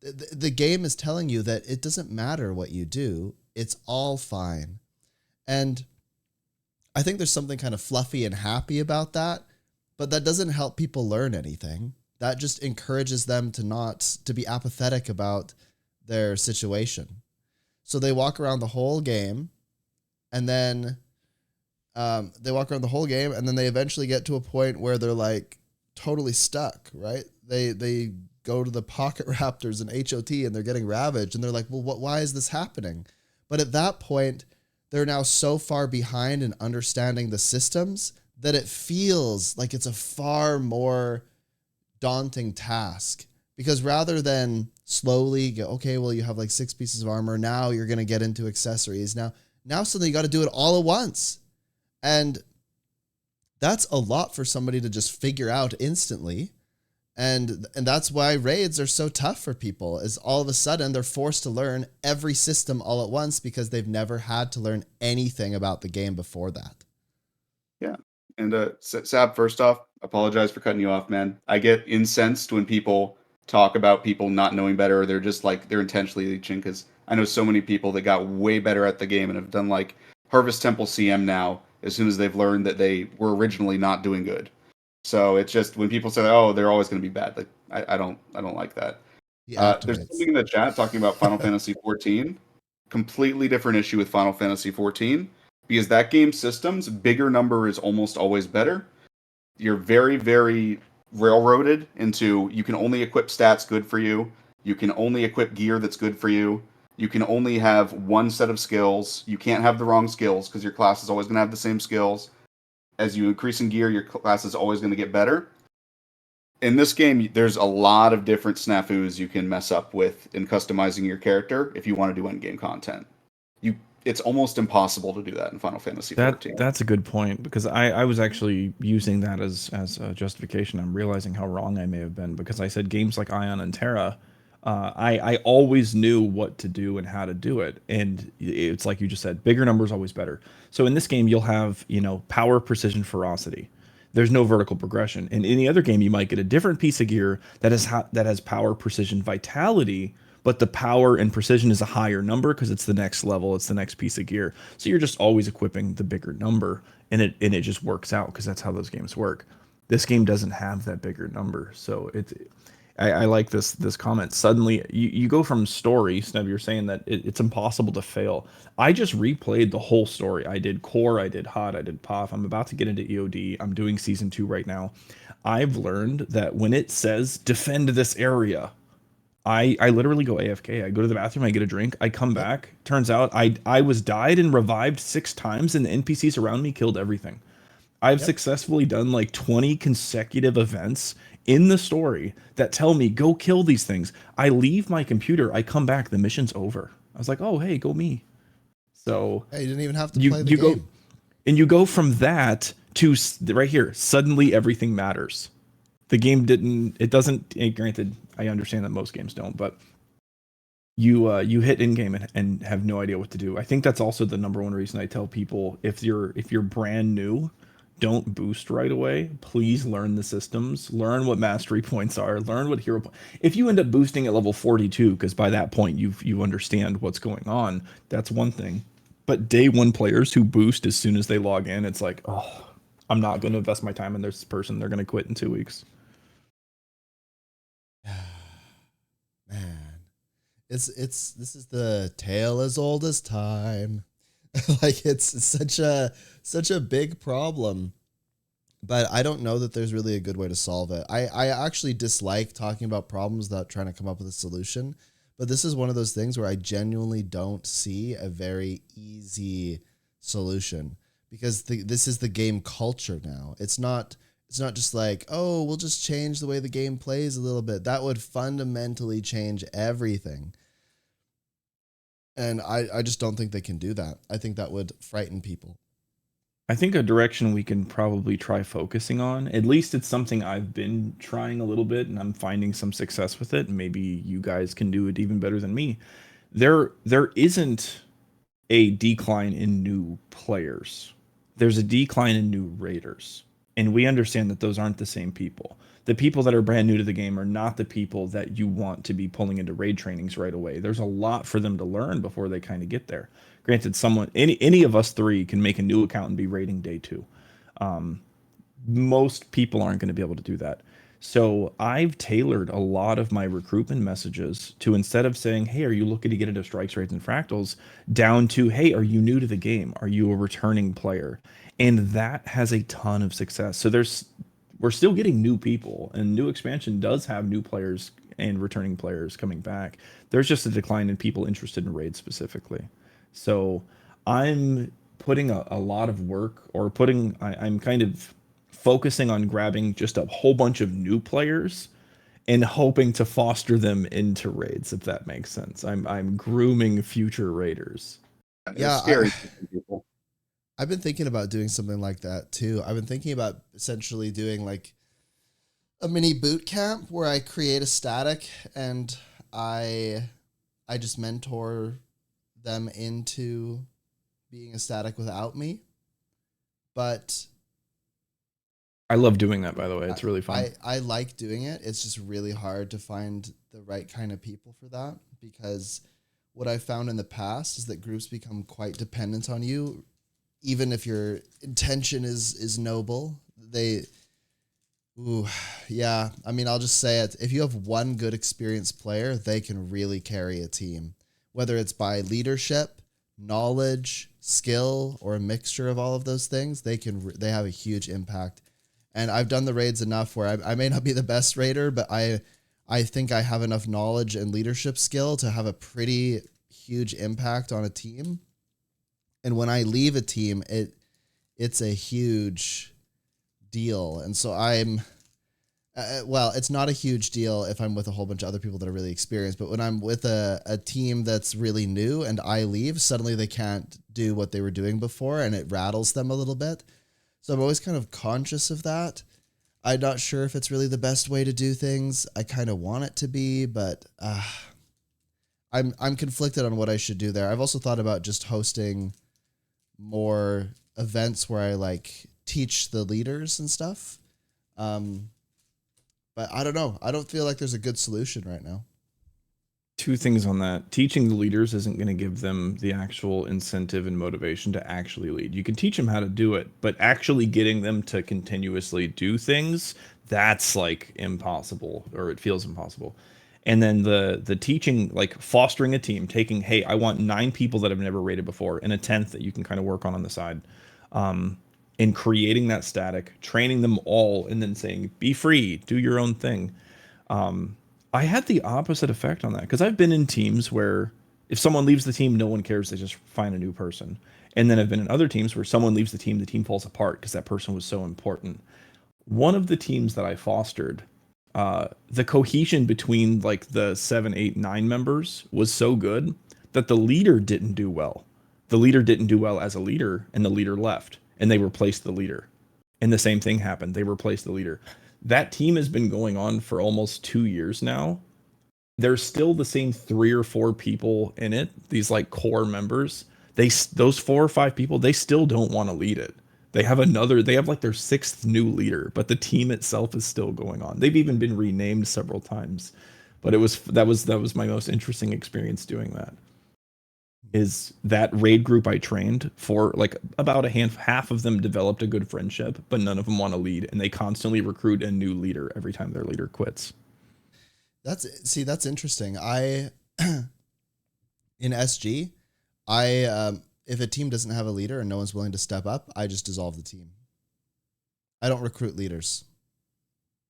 The game is telling you that it doesn't matter what you do. It's all fine. And I think there's something kind of fluffy and happy about that, but that doesn't help people learn anything. That just encourages them to be apathetic about their situation. So they walk around the whole game and then they eventually get to a point where they're like totally stuck, right? They go to the pocket raptors and HOT and they're getting ravaged and they're like, well, why is this happening? But at that point, they're now so far behind in understanding the systems that it feels like it's a far more daunting task. Because rather than slowly go, okay, well, you have like 6 pieces of armor. Now you're going to get into accessories. Now suddenly you got to do it all at once. And that's a lot for somebody to just figure out instantly. And that's why raids are so tough for people, is all of a sudden they're forced to learn every system all at once because they've never had to learn anything about the game before that. Yeah. And Sab, first off, apologize for cutting you off, man. I get incensed when people talk about people not knowing better, or they're just like, they're intentionally leeching, because I know so many people that got way better at the game and have done like Harvest Temple CM now as soon as they've learned that they were originally not doing good. So it's just when people say, "Oh, they're always going to be bad," like I don't like that. He There's activates. something in the chat talking about Final Fantasy 14. Completely different issue with Final Fantasy 14 because that game's systems, bigger number is almost always better. You're very, very railroaded into you can only equip stats good for you. You can only equip gear that's good for you. You can only have one set of skills. You can't have the wrong skills because your class is always going to have the same skills. As you increase in gear, your class is always going to get better. In this game, there's a lot of different snafus you can mess up with in customizing your character if you want to do endgame content. It's almost impossible to do that in Final Fantasy 14. That's a good point, because I was actually using that as a justification. I'm realizing how wrong I may have been, because I said games like Ion and Terra, I always knew what to do and how to do it, and it's like you just said, bigger numbers always better. So in this game, you'll have power, precision, ferocity. There's no vertical progression. In any other game, you might get a different piece of gear that has power, precision, vitality, but the power and precision is a higher number because it's the next level, it's the next piece of gear. So you're just always equipping the bigger number, and it just works out because that's how those games work. This game doesn't have that bigger number, so I like this comment. Suddenly, you go from story, Sneb, you're saying that it's impossible to fail. I just replayed the whole story. I did core, I did hot, I did POF. I'm about to get into EOD. I'm doing season 2 right now. I've learned that when it says defend this area, I literally go AFK. I go to the bathroom, I get a drink, I come back. Turns out I was died and revived 6 times, and the NPCs around me killed everything. I've successfully done like 20 consecutive events in the story that tell me go kill these things. I leave my computer, I come back, the mission's over. I was like, oh hey, go me. So Hey, you didn't even have to play the game. Go, and you go from that to right here. Suddenly everything matters. The game didn't. It doesn't. Granted, I understand that most games don't, but you hit in game and have no idea what to do. I think that's also the number one reason I tell people, if you're brand new, don't boost right away. Please learn the systems, learn what mastery points are, learn what hero. If you end up boosting at level 42, because by that point you understand what's going on, that's one thing. But day 1 players who boost as soon as they log in, it's like, oh, I'm not going to invest my time in this person. They're going to quit in 2 weeks. Man, this is the tale as old as time. Like it's such a big problem, but I don't know that there's really a good way to solve it. I actually dislike talking about problems without trying to come up with a solution, but this is one of those things where I genuinely don't see a very easy solution, because this is the game culture now. It's not just like, oh, we'll just change the way the game plays a little bit. That would fundamentally change everything. And I just don't think they can do that. I think that would frighten people. I think a direction we can probably try focusing on, at least it's something I've been trying a little bit and I'm finding some success with it, and maybe you guys can do it even better than me. There isn't a decline in new players. There's a decline in new raiders. And we understand that those aren't the same people. The people that are brand new to the game are not the people that you want to be pulling into raid trainings right away. There's a lot for them to learn before they kind of get there. Granted, any of us 3 can make a new account and be raiding day 2. Most people aren't going to be able to do that. So I've tailored a lot of my recruitment messages to, instead of saying, hey, are you looking to get into strikes, raids, and fractals, down to, hey, are you new to the game? Are you a returning player? And that has a ton of success. So we're still getting new people, and new expansion does have new players and returning players coming back. There's just a decline in people interested in raids specifically. So I'm putting a lot of work, or I'm kind of focusing on grabbing just a whole bunch of new players and hoping to foster them into raids, if that makes sense. I'm grooming future raiders. It's Yeah, scary for some people. I've been thinking about doing something like that too. I've been thinking about essentially doing like a mini boot camp where I create a static and I I just mentor them into being a static without me. But I love doing that, by the way. It's really fun. I like doing it. It's just really hard to find the right kind of people for that, because what I found in the past is that groups become quite dependent on you, even if your intention is noble. Ooh, yeah. I mean, I'll just say it. If you have one good experienced player, they can really carry a team, whether it's by leadership, knowledge, skill, or a mixture of all of those things. They have a huge impact. And I've done the raids enough where I may not be the best raider, but I think I have enough knowledge and leadership skill to have a pretty huge impact on a team. And when I leave a team, it's a huge deal. And so well, it's not a huge deal if I'm with a whole bunch of other people that are really experienced, but when I'm with a team that's really new and I leave, suddenly they can't do what they were doing before and it rattles them a little bit. So I'm always kind of conscious of that. I'm not sure if it's really the best way to do things. I kind of want it to be, but I'm conflicted on what I should do there. I've also thought about just hosting more events where I like teach the leaders and stuff. But I don't know. I don't feel like there's a good solution right now. Two things on that. Teaching the leaders isn't going to give them the actual incentive and motivation to actually lead. You can teach them how to do it, but actually getting them to continuously do things, that's like impossible, or it feels impossible. And then the teaching, like fostering a team, taking, hey, I want 9 people that have never rated before and a 10th that you can kind of work on the side. And creating that static, training them all, and then saying, be free, do your own thing. I had the opposite effect on that, because I've been in teams where if someone leaves the team, no one cares. They just find a new person. And then I've been in other teams where someone leaves the team falls apart because that person was so important. One of the teams that I fostered, the cohesion between like the 7, 8, 9 members was so good that the leader didn't do well. The leader didn't do well as a leader, and the leader left, and they replaced the leader. And the same thing happened. They replaced the leader. That team has been going on for almost 2 years now. There's still the same 3 or 4 people in it, these like core members. Those 4 or 5 people, they still don't want to lead it. They have like their 6th new leader, but the team itself is still going on. They've even been renamed several times. But that was my most interesting experience doing that. Is that raid group I trained for, like about half of them developed a good friendship, but none of them want to lead, and they constantly recruit a new leader every time their leader quits. That's interesting. In SG, if a team doesn't have a leader and no one's willing to step up, I just dissolve the team. I don't recruit leaders.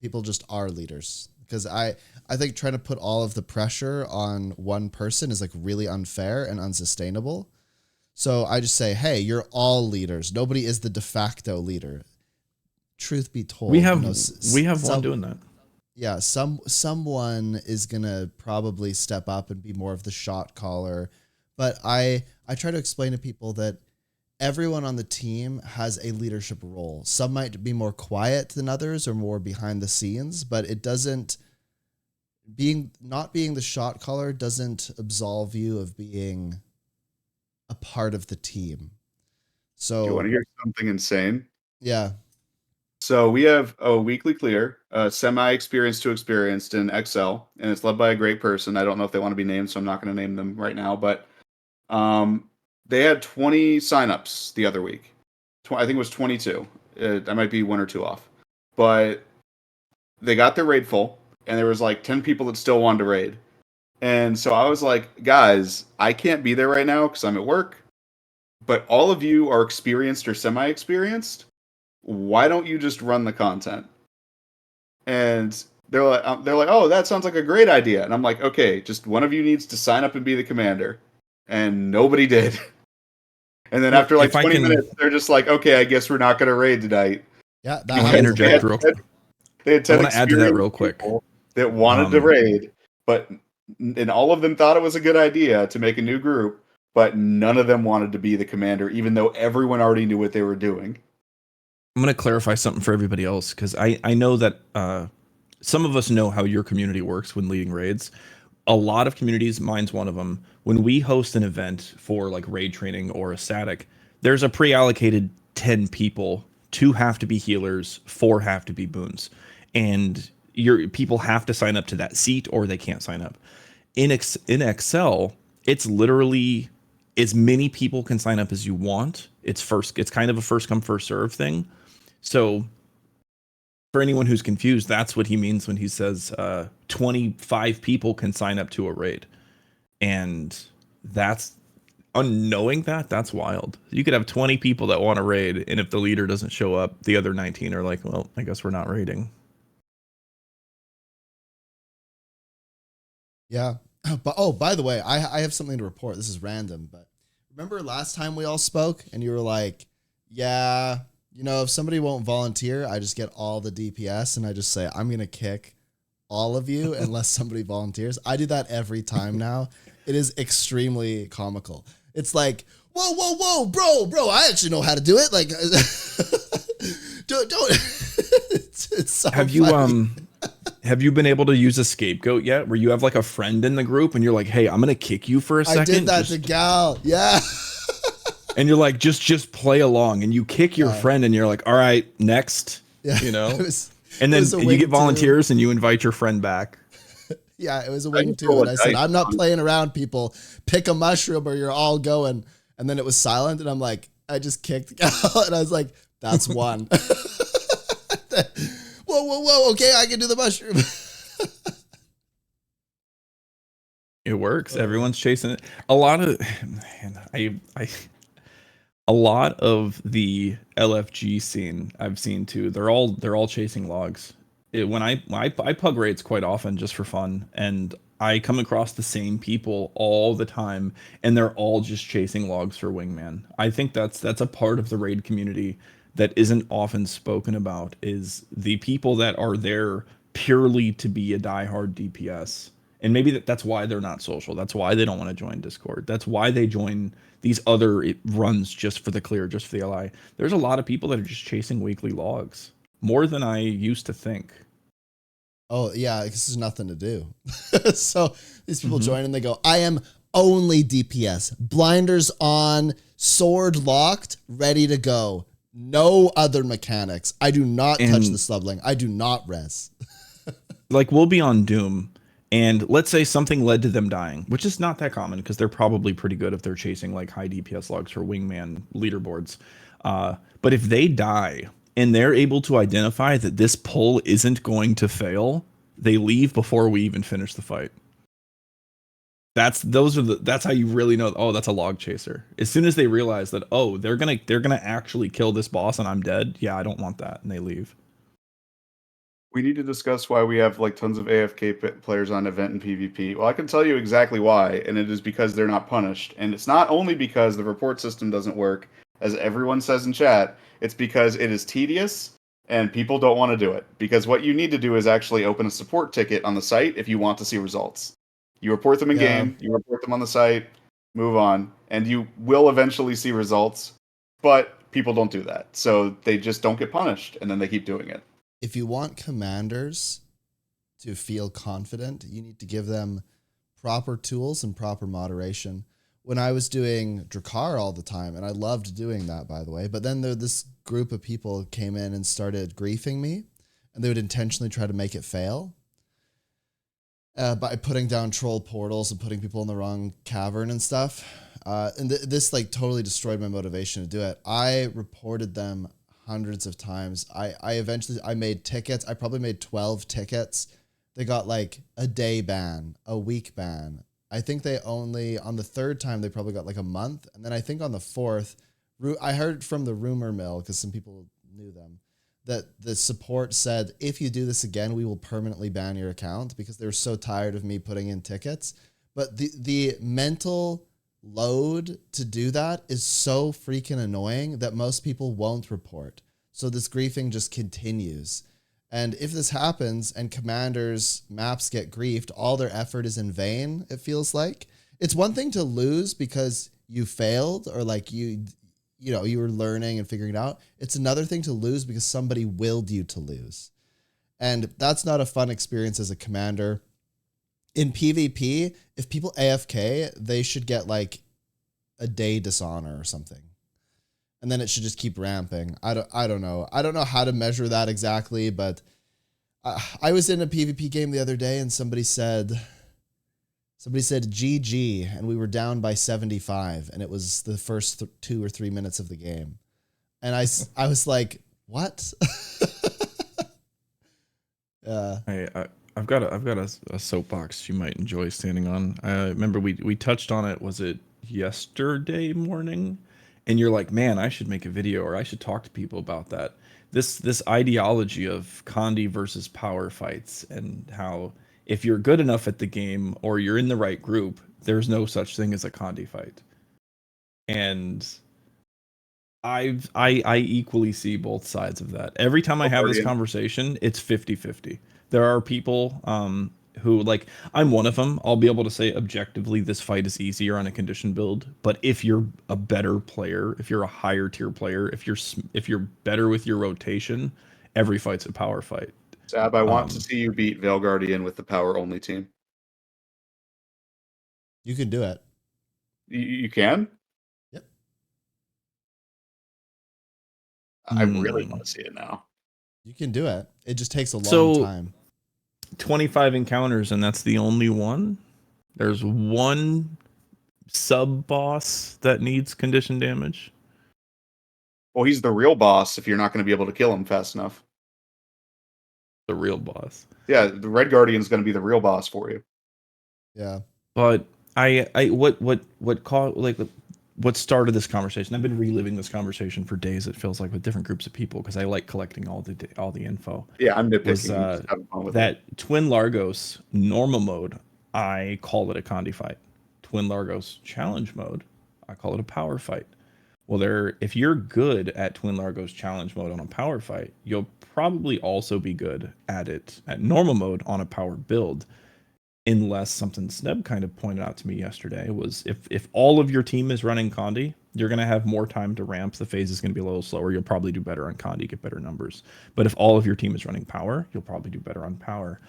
People just are leaders, because I think trying to put all of the pressure on one person is like really unfair and unsustainable. So I just say, hey, you're all leaders. Nobody is the de facto leader. Truth be told, we have one doing that. Yeah, someone is gonna probably step up and be more of the shot caller. But I try to explain to people that everyone on the team has a leadership role. Some might be more quiet than others or more behind the scenes, but it doesn't not being the shot caller doesn't absolve you of being a part of the team. So Do you want to hear something insane? Yeah. So we have a weekly clear, semi-experienced to experienced in Excel, and it's led by a great person. I don't know if they want to be named, so I'm not going to name them right now. But they had 20 signups the other week. I think it was 22. I might be 1 or 2 off. But they got their raid full, and there was like 10 people that still wanted to raid. And so I was like, guys, I can't be there right now because I'm at work. But all of you are experienced or semi-experienced. Why don't you just run the content? And they're like, oh, that sounds like a great idea. And I'm like, okay, just one of you needs to sign up and be the commander. And nobody did. And then Well, after like if I 20 can- minutes, they're just like, okay, I guess we're not going to raid tonight. Yeah, I want to interject real quick. They had 10 I wanna add to that real experienced quick. people that wanted to raid, and all of them thought it was a good idea to make a new group, but none of them wanted to be the commander, even though everyone already knew what they were doing. I'm going to clarify something for everybody else, because I know that some of us know how your community works when leading raids. A lot of communities, mine's one of them, when we host an event for like raid training or a static, there's a pre-allocated 10 people. 2 have to be healers, 4 have to be boons. And your people have to sign up to that seat or they can't sign up. In Excel, it's literally as many people can sign up as you want. It's kind of a first come first serve thing. So for anyone who's confused, that's what he means when he says 25 people can sign up to a raid. And that's unknowing that's wild. You could have 20 people that want to raid, and if the leader doesn't show up, the other 19 are like, well, I guess we're not raiding. Yeah. But oh, by the way, I have something to report. This is random, but remember last time we all spoke and you were like, yeah, you know, if somebody won't volunteer, I just get all the DPS and I just say, I'm going to kick all of you unless somebody volunteers. I do that every time now. It is extremely comical. It's like, whoa, bro, I actually know how to do it. Like, don't. It's so Have you funny. have you been able to use a scapegoat yet, where you have like a friend in the group and you're like, hey, I'm gonna kick you for a second? I did that to Gal. Yeah. And you're like, just play along, and you kick your friend and you're like, all right, next. Yeah. You know? it And then was a you wing get too. volunteers and you invite your friend back. Yeah, it was a I wing just too. roll And a I said, dice I'm not on- playing around, people. Pick a mushroom or you're all going. And then it was silent. And I'm like, I just kicked Gal. And I was like, that's one. Whoa. Okay, I can do the mushroom. It works. Everyone's chasing it. A lot of a lot of the LFG scene I've seen too. They're all chasing logs. When I pug raids quite often just for fun, and I come across the same people all the time, and they're all just chasing logs for wingman. I think that's a part of the raid community that isn't often spoken about, is the people that are there purely to be a diehard DPS. And maybe that's why they're not social. That's why they don't want to join Discord. That's why they join these other runs just for the clear, just for the LI. There's a lot of people that are just chasing weekly logs, more than I used to think. Oh, yeah, because there's nothing to do. So these people join and they go, I am only DPS. Blinders on, sword locked, ready to go. No other mechanics. I do not touch the subling. I do not res. Like, we'll be on Doom, and let's say something led to them dying, which is not that common because they're probably pretty good if they're chasing like high DPS logs for wingman leaderboards. But if they die and they're able to identify that this pull isn't going to fail, they leave before we even finish the fight. That's how you really know, oh, that's a log chaser. As soon as they realize that, oh, they're gonna actually kill this boss and I'm dead, yeah, I don't want that, and they leave. We need to discuss why we have like tons of AFK players on event and PvP. Well, I can tell you exactly why, and it is because they're not punished. And it's not only because the report system doesn't work, as everyone says in chat, it's because it is tedious and people don't want to do it. Because what you need to do is actually open a support ticket on the site if you want to see results. You report them in game, you report them on the site, move on, and you will eventually see results, but people don't do that. So they just don't get punished, and then they keep doing it. If you want commanders to feel confident, you need to give them proper tools and proper moderation. When I was doing Drakkar all the time, and I loved doing that, by the way, but then this group of people came in and started griefing me, and they would intentionally try to make it fail by putting down troll portals and putting people in the wrong cavern and stuff. And this like totally destroyed my motivation to do it. I reported them hundreds of times. I eventually made tickets. I probably made 12 tickets. They got like a day ban, a week ban. I think they only, on the third time, they probably got like a month. And then I think on the fourth, I heard from the rumor mill, because some people knew them, that the support said, if you do this again, we will permanently ban your account, because they were so tired of me putting in tickets. But the mental load to do that is so freaking annoying that most people won't report. So this griefing just continues. And if this happens and commanders' maps get griefed, all their effort is in vain, it feels like. It's one thing to lose because you failed or like you were learning and figuring it out. It's another thing to lose because somebody willed you to lose. And that's not a fun experience as a commander. In PvP, if people AFK, they should get like a day dishonor or something. And then it should just keep ramping. I don't know. I don't know how to measure that exactly, but I was in a PvP game the other day and somebody said GG and we were down by 75 and it was the first 2 or 3 minutes of the game. And I was like, what? I've got a soapbox you might enjoy standing on. Remember we touched on it. Was it yesterday morning? And you're like, man, I should make a video or I should talk to people about that. This ideology of Condi versus power fights and how if you're good enough at the game or you're in the right group, there's no such thing as a Condi fight. And I equally see both sides of that. Every time I have this conversation, it's 50-50. There are people who, like, I'm one of them. I'll be able to say objectively this fight is easier on a condition build. But if you're a better player, if you're a higher tier player, if you're better with your rotation, every fight's a power fight. Sab, I want to see you beat Veil Guardian with the power only team. You can do it. You can? Yep. I really want to see it now. You can do it. It just takes a long time. 25 encounters, and that's the only one? There's one sub-boss that needs condition damage? Well, he's the real boss if you're not going to be able to kill him fast enough. The real boss. Yeah, the Red Guardian's going to be the real boss for you. Yeah. But what started this conversation? I've been reliving this conversation for days. It feels like with different groups of people because I like collecting all the info. Yeah, I'm nitpicking. That Twin Largos normal mode, I call it a Condi fight. Twin Largos challenge mode, I call it a power fight. Well, if you're good at Twin Largos challenge mode on a power fight, you'll probably also be good at it at normal mode on a power build. Unless something Sneb kind of pointed out to me yesterday was if all of your team is running Condi, you're going to have more time to ramp. The phase is going to be a little slower. You'll probably do better on Condi, get better numbers. But if all of your team is running power, you'll probably do better on power.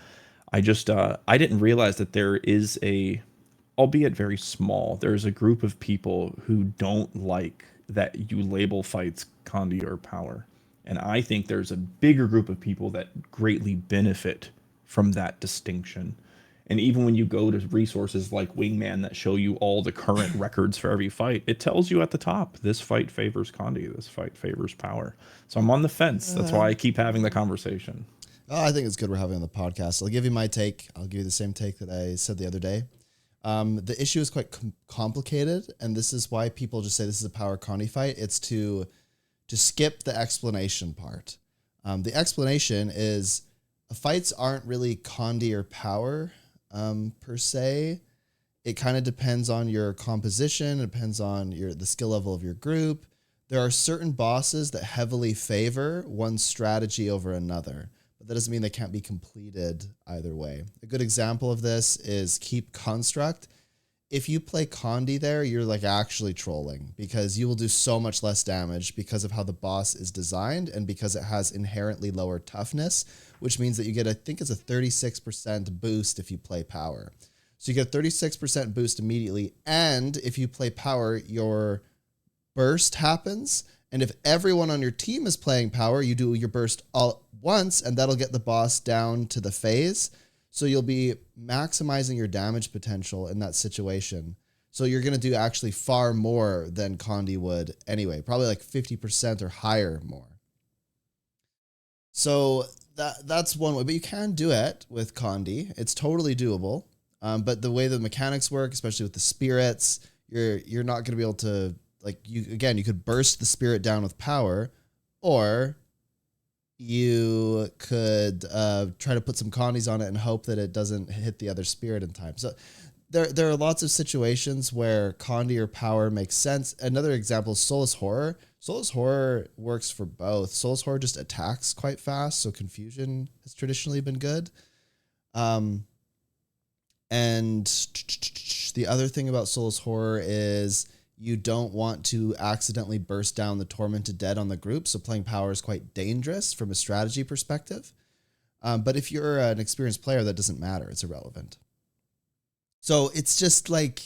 I didn't realize that there is albeit very small, there's a group of people who don't like that you label fights Condi or power. And I think there's a bigger group of people that greatly benefit from that distinction. And even when you go to resources like Wingman that show you all the current records for every fight, it tells you at the top, this fight favors Condi, this fight favors power. So I'm on the fence. That's why I keep having the conversation. Oh, I think it's good we're having on the podcast. I'll give you my take. I'll give you the same take that I said the other day. The issue is quite complicated, and this is why people just say this is a power Condi fight. It's to skip the explanation part. The explanation is fights aren't really Condi or power. Per se, it kind of depends on your composition. It depends on the skill level of your group. There are certain bosses that heavily favor one strategy over another, but that doesn't mean they can't be completed either way. A good example of this is Keep Construct. If you play Condi there, you're like actually trolling because you will do so much less damage because of how the boss is designed and because it has inherently lower toughness, which means that you get, I think it's a 36% boost if you play power. So you get a 36% boost immediately. And if you play power, your burst happens. And if everyone on your team is playing power, you do your burst all at once, and that'll get the boss down to the phase. So you'll be maximizing your damage potential in that situation. So you're going to do actually far more than Condi would anyway, probably like 50% or higher more. So that's one way, but you can do it with Condi. It's totally doable. But the way the mechanics work, especially with the spirits, you're not going to be able to, like, you could burst the spirit down with power, or you could try to put some Condis on it and hope that it doesn't hit the other spirit in time. So there are lots of situations where Condi or power makes sense. Another example is Soulless Horror. Soulless Horror works for both. Soulless Horror just attacks quite fast, so confusion has traditionally been good. And the other thing about Soulless Horror is you don't want to accidentally burst down the Tormented Dead on the group, so playing power is quite dangerous from a strategy perspective. But if you're an experienced player, that doesn't matter. It's irrelevant. So it's just like,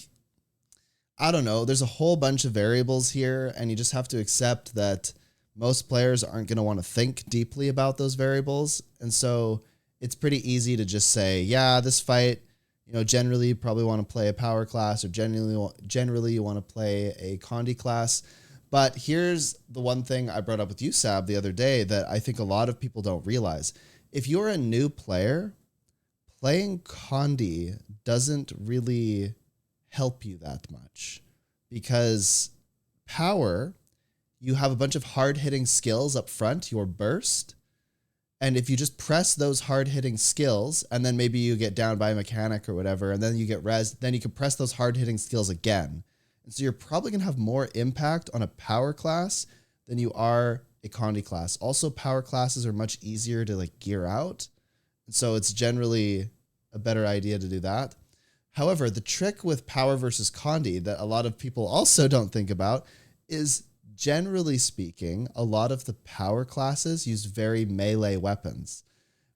I don't know, there's a whole bunch of variables here, and you just have to accept that most players aren't going to want to think deeply about those variables. And so it's pretty easy to just say, yeah, this fight, generally you probably want to play a power class, or generally you want to play a Condi class. But here's the one thing I brought up with you, Sab, the other day that I think a lot of people don't realize. If you're a new player, playing Condi doesn't really help you that much, because power, you have a bunch of hard-hitting skills up front, your burst, and if you just press those hard-hitting skills, and then maybe you get down by a mechanic or whatever, and then you get res, then you can press those hard-hitting skills again. And so you're probably going to have more impact on a power class than you are a Condi class. Also, power classes are much easier to gear out, and so it's generally a better idea to do that. However, the trick with power versus Condi that a lot of people also don't think about is, generally speaking, a lot of the power classes use very melee weapons,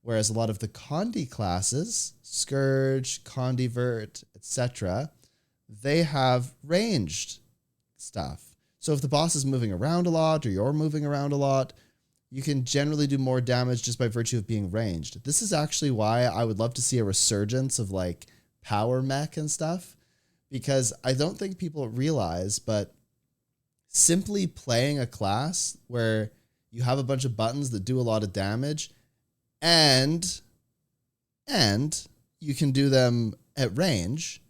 whereas a lot of the Condi classes, Scourge, Condivert, etc., they have ranged stuff. So if the boss is moving around a lot, or you're moving around a lot, you can generally do more damage just by virtue of being ranged. This is actually why I would love to see a resurgence of power mech and stuff, because I don't think people realize, but simply playing a class where you have a bunch of buttons that do a lot of damage and you can do them at range,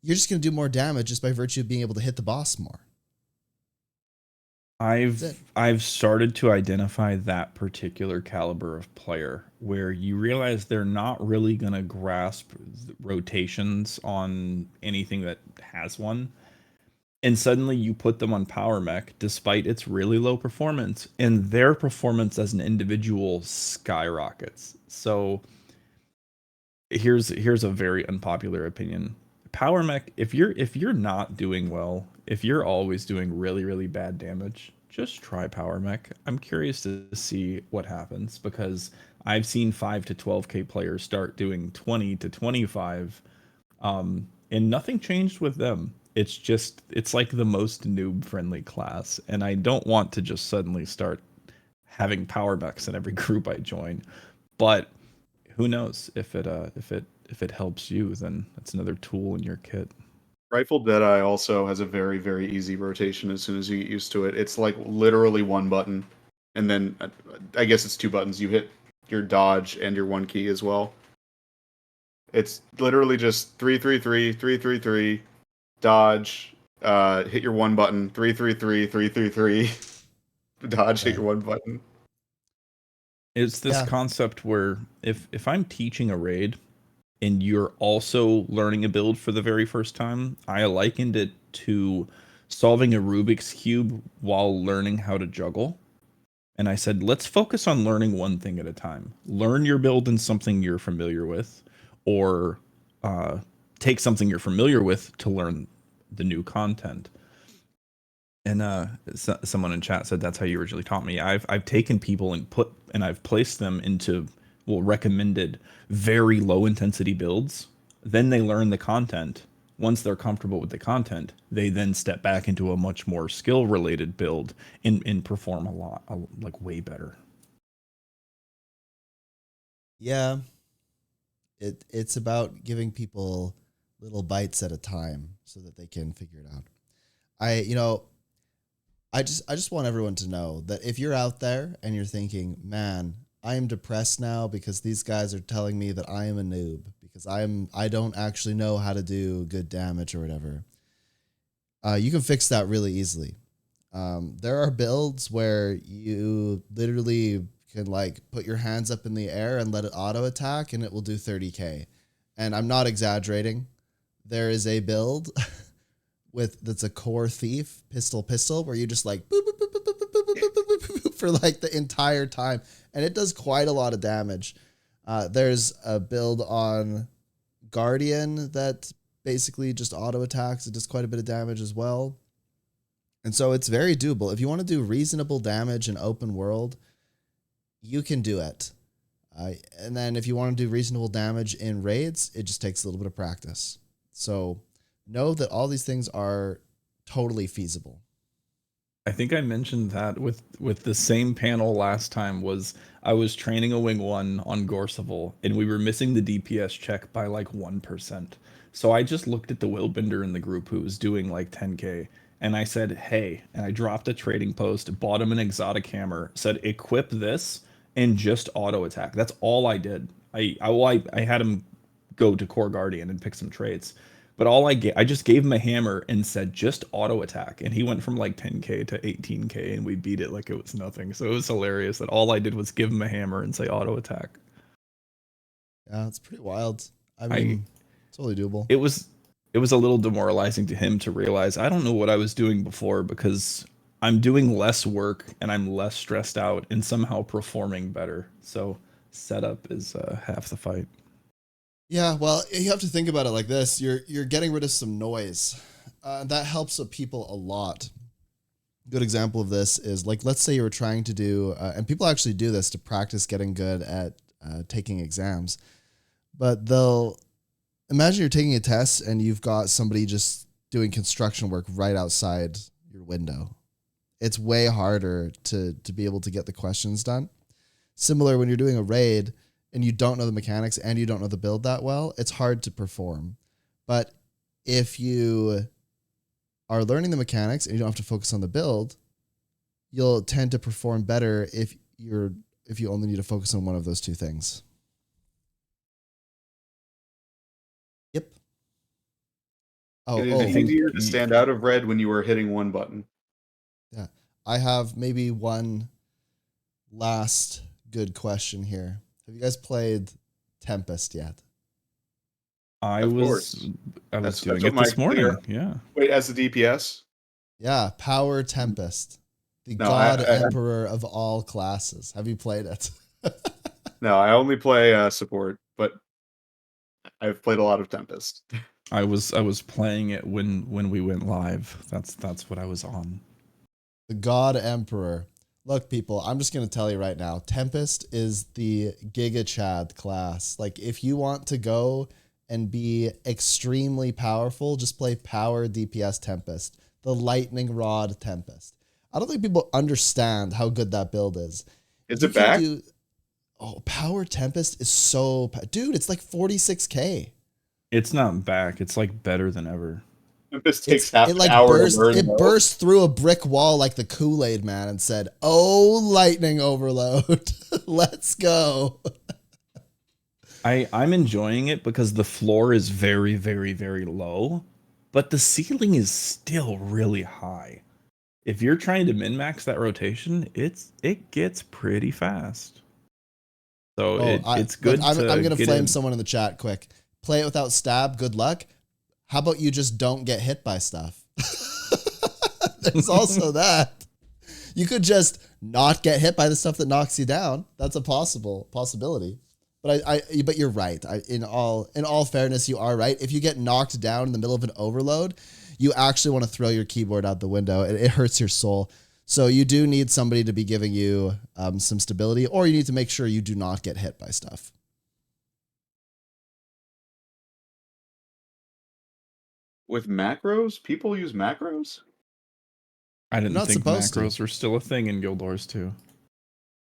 you're just going to do more damage just by virtue of being able to hit the boss more. I've started to identify that particular caliber of player where you realize they're not really going to grasp rotations on anything that has one. And suddenly you put them on power mech despite its really low performance, and their performance as an individual skyrockets. So here's a very unpopular opinion. Power mech, if you're not doing well, if you're always doing really, really bad damage, just try power mech. I'm curious to see what happens, because I've seen 5 to 12k players start doing 20 to 25, and nothing changed with them. It's like the most noob friendly class, and I don't want to just suddenly start having power mechs in every group I join. But who knows, if it helps you, then that's another tool in your kit. Rifle Deadeye also has a very, very easy rotation as soon as you get used to it. It's literally one button, and then I guess it's two buttons. You hit your dodge and your one key as well. It's literally just 333, 333, dodge, hit your one button, 333, 333, dodge, hit your one button. It's this concept where if I'm teaching a raid and you're also learning a build for the very first time, I likened it to solving a Rubik's Cube while learning how to juggle. And I said, let's focus on learning one thing at a time. Learn your build in something you're familiar with, or take something you're familiar with to learn the new content. And someone in chat said that's how you originally taught me. I've taken people and I've placed them into recommended very low intensity builds. Then they learn the content. Once they're comfortable with the content, they then step back into a much more skill related build and perform way better. Yeah. It's about giving people little bites at a time so that they can figure it out. I just want everyone to know that if you're out there and you're thinking, man, I am depressed now because these guys are telling me that I am a noob because I don't actually know how to do good damage or whatever. You can fix that really easily. There are builds where you literally can put your hands up in the air and let it auto attack and it will do 30k. And I'm not exaggerating. there is a build that's a core thief pistol where you just like boop, boop, boop, boop, boop, boop, boop, boop, boop, boop, for like the entire time, and it does quite a lot of damage. There's a build on Guardian that basically just auto attacks. It does quite a bit of damage as well. And so it's very doable. If you want to do reasonable damage in open world, you can do it. And then if you want to do reasonable damage in raids, it just takes a little bit of practice. So know that all these things are totally feasible. I think I mentioned that with the same panel last time. I was training a Wing 1 on Gorseval, and we were missing the DPS check by like 1%. So I just looked at the Willbinder in the group who was doing like 10k, and I said, hey, and I dropped a trading post, bought him an exotic hammer, said equip this and just auto attack. That's all I did. I had him go to Core Guardian and pick some traits. But I just gave him a hammer and said, just auto attack. And he went from like 10k to 18k, and we beat it like it was nothing. So it was hilarious that all I did was give him a hammer and say auto attack. Yeah, it's pretty wild. I mean, totally doable. It was a little demoralizing to him to realize I don't know what I was doing before, because I'm doing less work and I'm less stressed out and somehow performing better. So setup is half the fight. Yeah, well, you have to think about it like this. You're getting rid of some noise. That helps people a lot. Good example of this is, like, let's say you were trying to do, and people actually do this to practice getting good at taking exams. But imagine you're taking a test and you've got somebody just doing construction work right outside your window. It's way harder to be able to get the questions done. Similar when you're doing a raid and you don't know the mechanics and you don't know the build that well, it's hard to perform. But if you are learning the mechanics and you don't have to focus on the build, you'll tend to perform better if you only need to focus on one of those two things. Yep. It is easier to stand out of red when you are hitting one button. Yeah. I have maybe one last good question here. Have you guys played Tempest yet? I was doing it this morning. Yeah. Wait, as the DPS? Yeah, Power Tempest. The God Emperor of all classes. Have you played it? No, I only play support, but I've played a lot of Tempest. I was playing it when we went live. That's what I was on. The God Emperor. Look, people, I'm just going to tell you right now, Tempest is the Giga Chad class. Like, if you want to go and be extremely powerful, just play Power DPS Tempest, the Lightning Rod Tempest. I don't think people understand how good that build is. Is it back? Power Tempest is so... Dude, it's like 46k. It's not back. It's like better than ever. This takes half an hour to burn. It burst through a brick wall like the Kool-Aid Man and said, "Oh, lightning overload, let's go." I'm enjoying it because the floor is very, very, very low, but the ceiling is still really high. If you're trying to min-max that rotation, it gets pretty fast. So it's good. I'm going to flame someone in the chat quick. Play it without stab. Good luck. How about you just don't get hit by stuff? There's also that. You could just not get hit by the stuff that knocks you down. That's a possibility. But you're right. In all fairness, you are right. If you get knocked down in the middle of an overload, you actually want to throw your keyboard out the window. It hurts your soul. So you do need somebody to be giving you some stability, or you need to make sure you do not get hit by stuff. With macros? People use macros? I didn't think macros were still a thing in Guild Wars 2.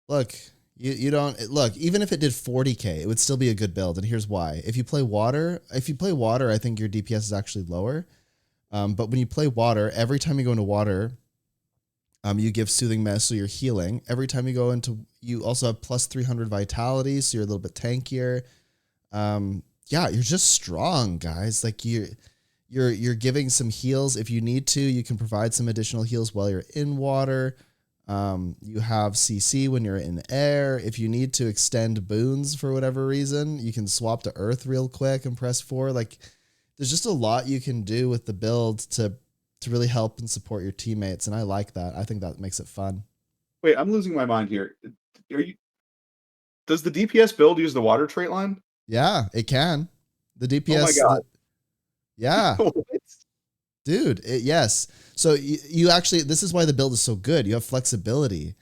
Look, you don't look, even if it did 40k, it would still be a good build. And here's why. If you play water, I think your DPS is actually lower. But when you play water, every time you go into water, you give soothing mess, so you're healing. Every time you go into, you also have plus 300 vitality, so you're a little bit tankier. Yeah, you're just strong, guys. Like you're giving some heals. If you need to, you can provide some additional heals while you're in water. You have CC when you're in air. If you need to extend boons for whatever reason, you can swap to earth real quick and press 4. Like, there's just a lot you can do with the build to really help and support your teammates, and I like that. I think that makes it fun. Wait, I'm losing my mind here. Does the DPS build use the water trait line? Yeah, it can. The DPS. Oh my god. Yeah. Dude, yes. So you actually, this is why the build is so good. You have flexibility.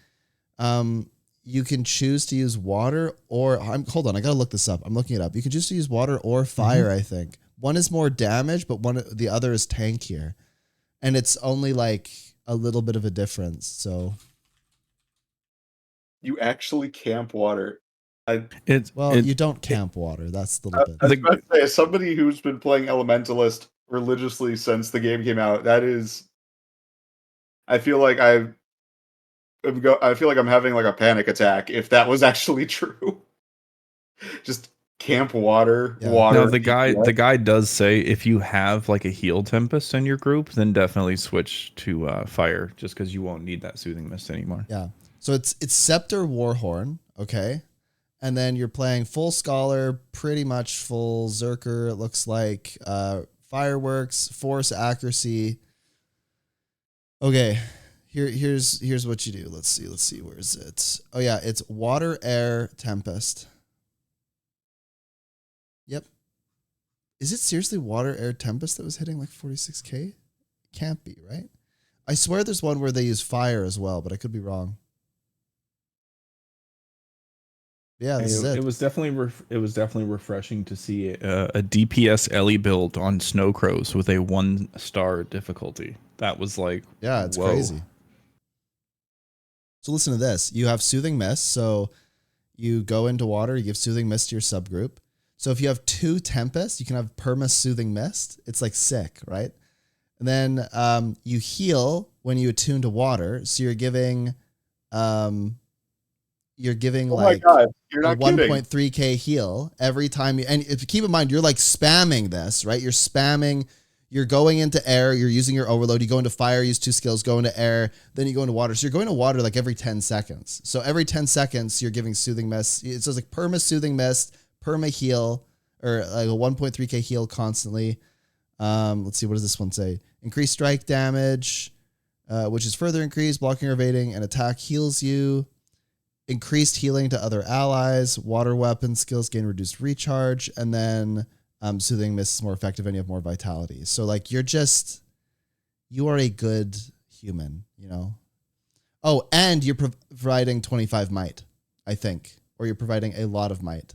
You can choose to use water or hold on, I gotta look this up. I'm looking it up. You can choose to use water or fire, I think. One is more damage, but the other is tankier. And it's only like a little bit of a difference. So you actually camp water. You don't camp water. That's the little bit. I was about to say, as somebody who's been playing Elementalist religiously since the game came out, that is, I feel like I'm having like a panic attack if that was actually true. Just camp water. No, the guy does say if you have like a heal Tempest in your group, then definitely switch to fire, just because you won't need that soothing mist anymore. Yeah. So it's Scepter Warhorn, okay? And then you're playing full Scholar, pretty much full Zerker, it looks like. Fireworks, Force, Accuracy. Okay, here's what you do. Let's see, where is it? Oh yeah, it's Water, Air, Tempest. Yep. Is it seriously Water, Air, Tempest that was hitting like 46k? Can't be, right? I swear there's one where they use Fire as well, but I could be wrong. Yeah, this is it. It was definitely refreshing to see a DPS Ellie build on Snow Crows with a 1-star difficulty. That was like, yeah, it's whoa. crazy. So listen to this. You have Soothing Mist. So you go into water, you give Soothing Mist to your subgroup. So if you have 2 Tempests, you can have Perma Soothing Mist. It's like sick, right? And then you heal when you attune to water. So you're giving like God, you're not a 1.3k heal every time you, and if you keep in mind, you're like spamming this, right? You're going into air, you're using your overload, you go into fire, use 2 skills, go into air, then you go into water. So you're going to water like every 10 seconds. So every 10 seconds, you're giving Soothing Mist. So it's like Perma Soothing Mist, Perma Heal, or like a 1.3k heal constantly. Let's see, what does this one say? Increased strike damage, which is further increased, blocking or evading, and attack heals you. Increased healing to other allies, water weapon skills gain reduced recharge, and then Soothing Mist is more effective and you have more vitality. So like you are a good human, you know? Oh, and you're providing 25 might, I think, or you're providing a lot of might.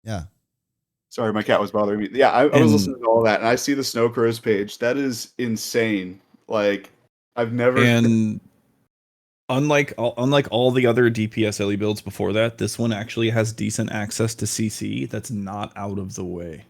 Yeah. Sorry, my cat was bothering me. Yeah, I was listening to all that, and I see the Snow Crows page. That is insane. Like, I've never... And unlike all the other DPS Ellie builds before that, this one actually has decent access to CC that's not out of the way.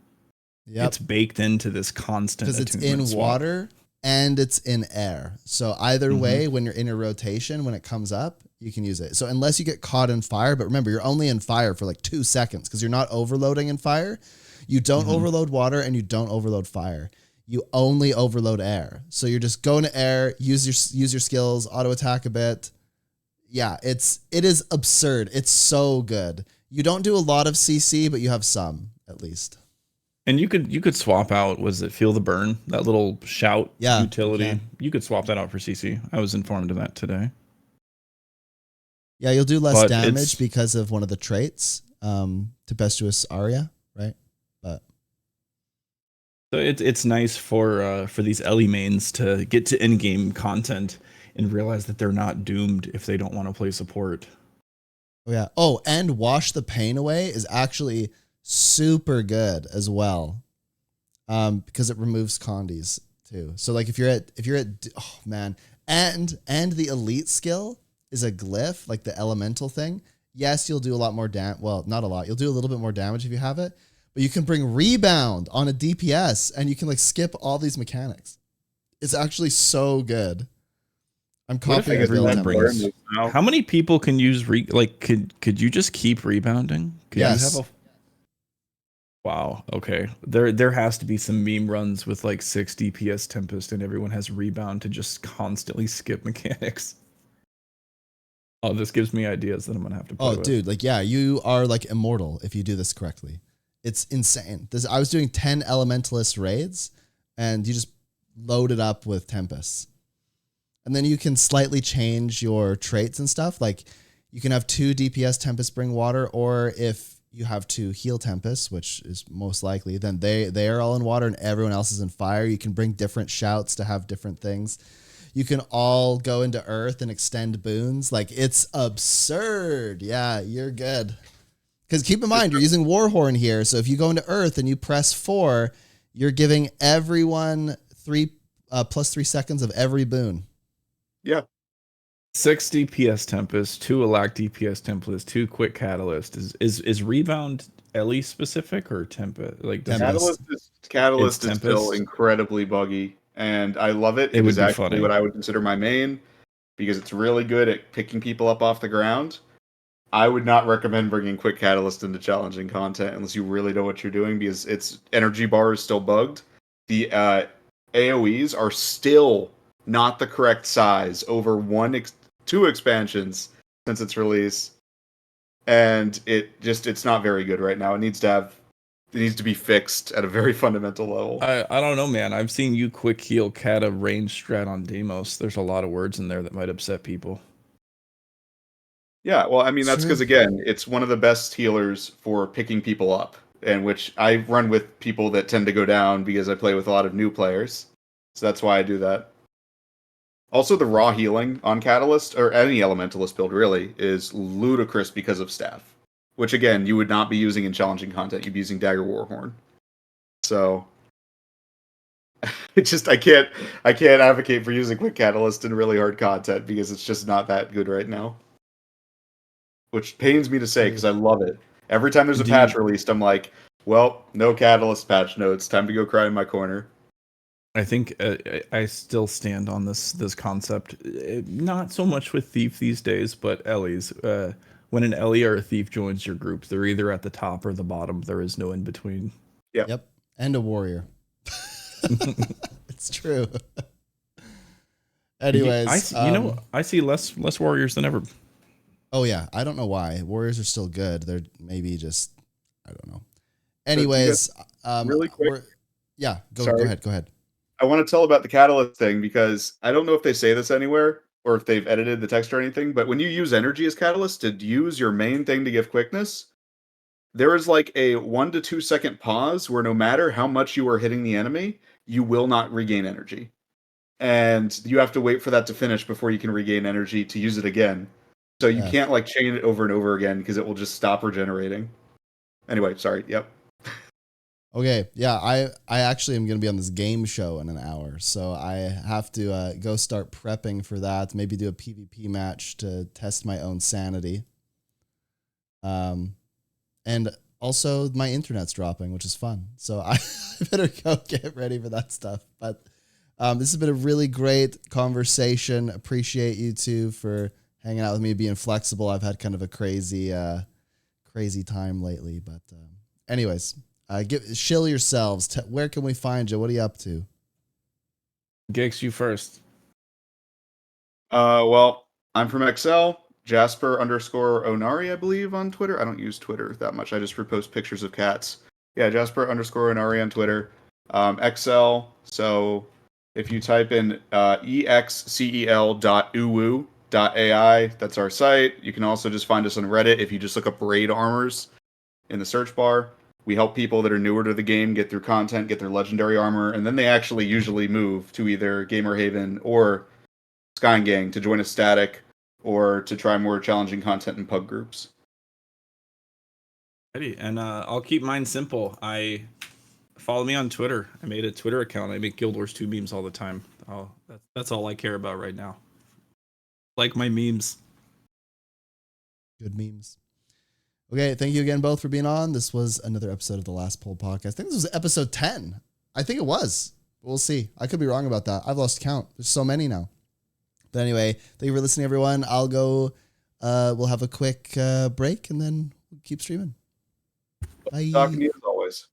Yep. It's baked into this constant because it's in swap. water and it's in air. So either way, when you're in a rotation, when it comes up, you can use it. So unless you get caught in fire, but remember, you're only in fire for like 2 seconds because you're not overloading in fire. You don't overload water and you don't overload fire. You only overload air. So you're just going to air, use your skills, auto attack a bit. Yeah, it is absurd. It's so good. You don't do a lot of CC, but you have some at least. And you could swap out, was it Feel the Burn? That little shout utility. You could swap that out for CC. I was informed of that today. Yeah, you'll do less damage because of one of the traits, Tempestuous Aria, right? But so it's nice for these Ellie mains to get to endgame content and realize that they're not doomed if they don't want to play support. Oh yeah. Oh, and Wash the Pain Away is actually super good as well, because it removes condies too. So like if you're at oh man, and the elite skill is a glyph, like the elemental thing. Yes, you'll do a lot more damage. Well, not a lot. You'll do a little bit more damage if you have it, but you can bring rebound on a DPS and you can like skip all these mechanics. It's actually so good. I'm copying everyone. How many people can use could you just keep rebounding? Yes. Wow. Okay. There has to be some meme runs with like 6 DPS Tempest and everyone has rebound to just constantly skip mechanics. Oh, this gives me ideas that I'm gonna have to play with. Dude, like yeah, you are like immortal if you do this correctly. It's insane. I was doing 10 elementalist raids, and you just load it up with Tempest. And then you can slightly change your traits and stuff. Like you can have 2 DPS Tempest bring water, or if you have 2 heal Tempest, which is most likely, then they are all in water and everyone else is in fire. You can bring different shouts to have different things. You can all go into earth and extend boons. Like it's absurd. Yeah, you're good. Because keep in mind, you're using Warhorn here. So if you go into earth and you press 4, you're giving everyone 3 plus 3 seconds of every boon. Yeah. 6 DPS Tempest, 2 Alac DPS Tempest, 2 Quick Catalyst. Is Rebound Ellie specific or Tempest? Like Catalyst is still incredibly buggy, and I love it. It is actually funny. What I would consider my main, because it's really good at picking people up off the ground. I would not recommend bringing Quick Catalyst into challenging content unless you really know what you're doing, because its energy bar is still bugged. The AoEs are still not the correct size over 2 expansions since its release, and it's not very good right now. It needs to be fixed at a very fundamental level. I don't know, man. I've seen you quick heal Kata range strat on Deimos. There's a lot of words in there that might upset people. Yeah, well, I mean, that's because, again, it's one of the best healers for picking people up, and which I run with people that tend to go down because I play with a lot of new players. So that's why I do that. Also, the raw healing on Catalyst, or any Elementalist build really, is ludicrous because of staff. Which, again, you would not be using in challenging content. You'd be using Dagger Warhorn. So, it's just, I can't advocate for using Quick Catalyst in really hard content because it's just not that good right now. Which pains me to say because I love it. Every time there's a patch released, I'm like, well, no Catalyst patch notes. Time to go cry in my corner. I think I still stand on this concept. Not so much with Thief these days, but Ellies. When an Ellie or a Thief joins your group, they're either at the top or the bottom. There is no in between. Yep. And a warrior. It's true. Anyways, I see less warriors than ever. Oh yeah, I don't know why. Warriors are still good. They're maybe just, I don't know. Anyways, really quick. Go ahead. I want to tell about the Catalyst thing because I don't know if they say this anywhere or if they've edited the text or anything, but when you use energy as Catalyst to use your main thing to give quickness, there is like a 1 to 2 second pause where no matter how much you are hitting the enemy, you will not regain energy. And you have to wait for that to finish before you can regain energy to use it again. So you can't like chain it over and over again because it will just stop regenerating. Anyway, sorry. Yep. Okay. Yeah, I actually am going to be on this game show in an hour. So I have to go start prepping for that. Maybe do a PvP match to test my own sanity. And also my internet's dropping, which is fun. So I better go get ready for that stuff. But this has been a really great conversation. Appreciate you two for hanging out with me, being flexible. I've had kind of a crazy time lately. But anyways, shill yourselves. Where can we find you? What are you up to? Gixx, you first. Well, I'm from XL. Jasper_Onari, I believe, on Twitter. I don't use Twitter that much. I just repost pictures of cats. Yeah, Jasper_Onari on Twitter. XL. So if you type in excel.uwu.ai, that's our site. You can also just find us on Reddit if you just look up raid armors in the search bar. We help people that are newer to the game get through content, get their legendary armor, and then they actually usually move to either Gamer Haven or Skygang to join a static or to try more challenging content in pub groups. And I'll keep mine simple. Follow me on Twitter. I made a Twitter account. I make Guild Wars 2 memes all the time. That's all I care about right now. Like my memes. Good memes. Okay, thank you again both for being on. This was another episode of the Last Poll Podcast. I think this was episode 10. I think it was. We'll see. I could be wrong about that. I've lost count. There's so many now. But anyway, thank you for listening, everyone. I'll go. We'll have a quick break and then we'll keep streaming. Bye. Talking to you as always.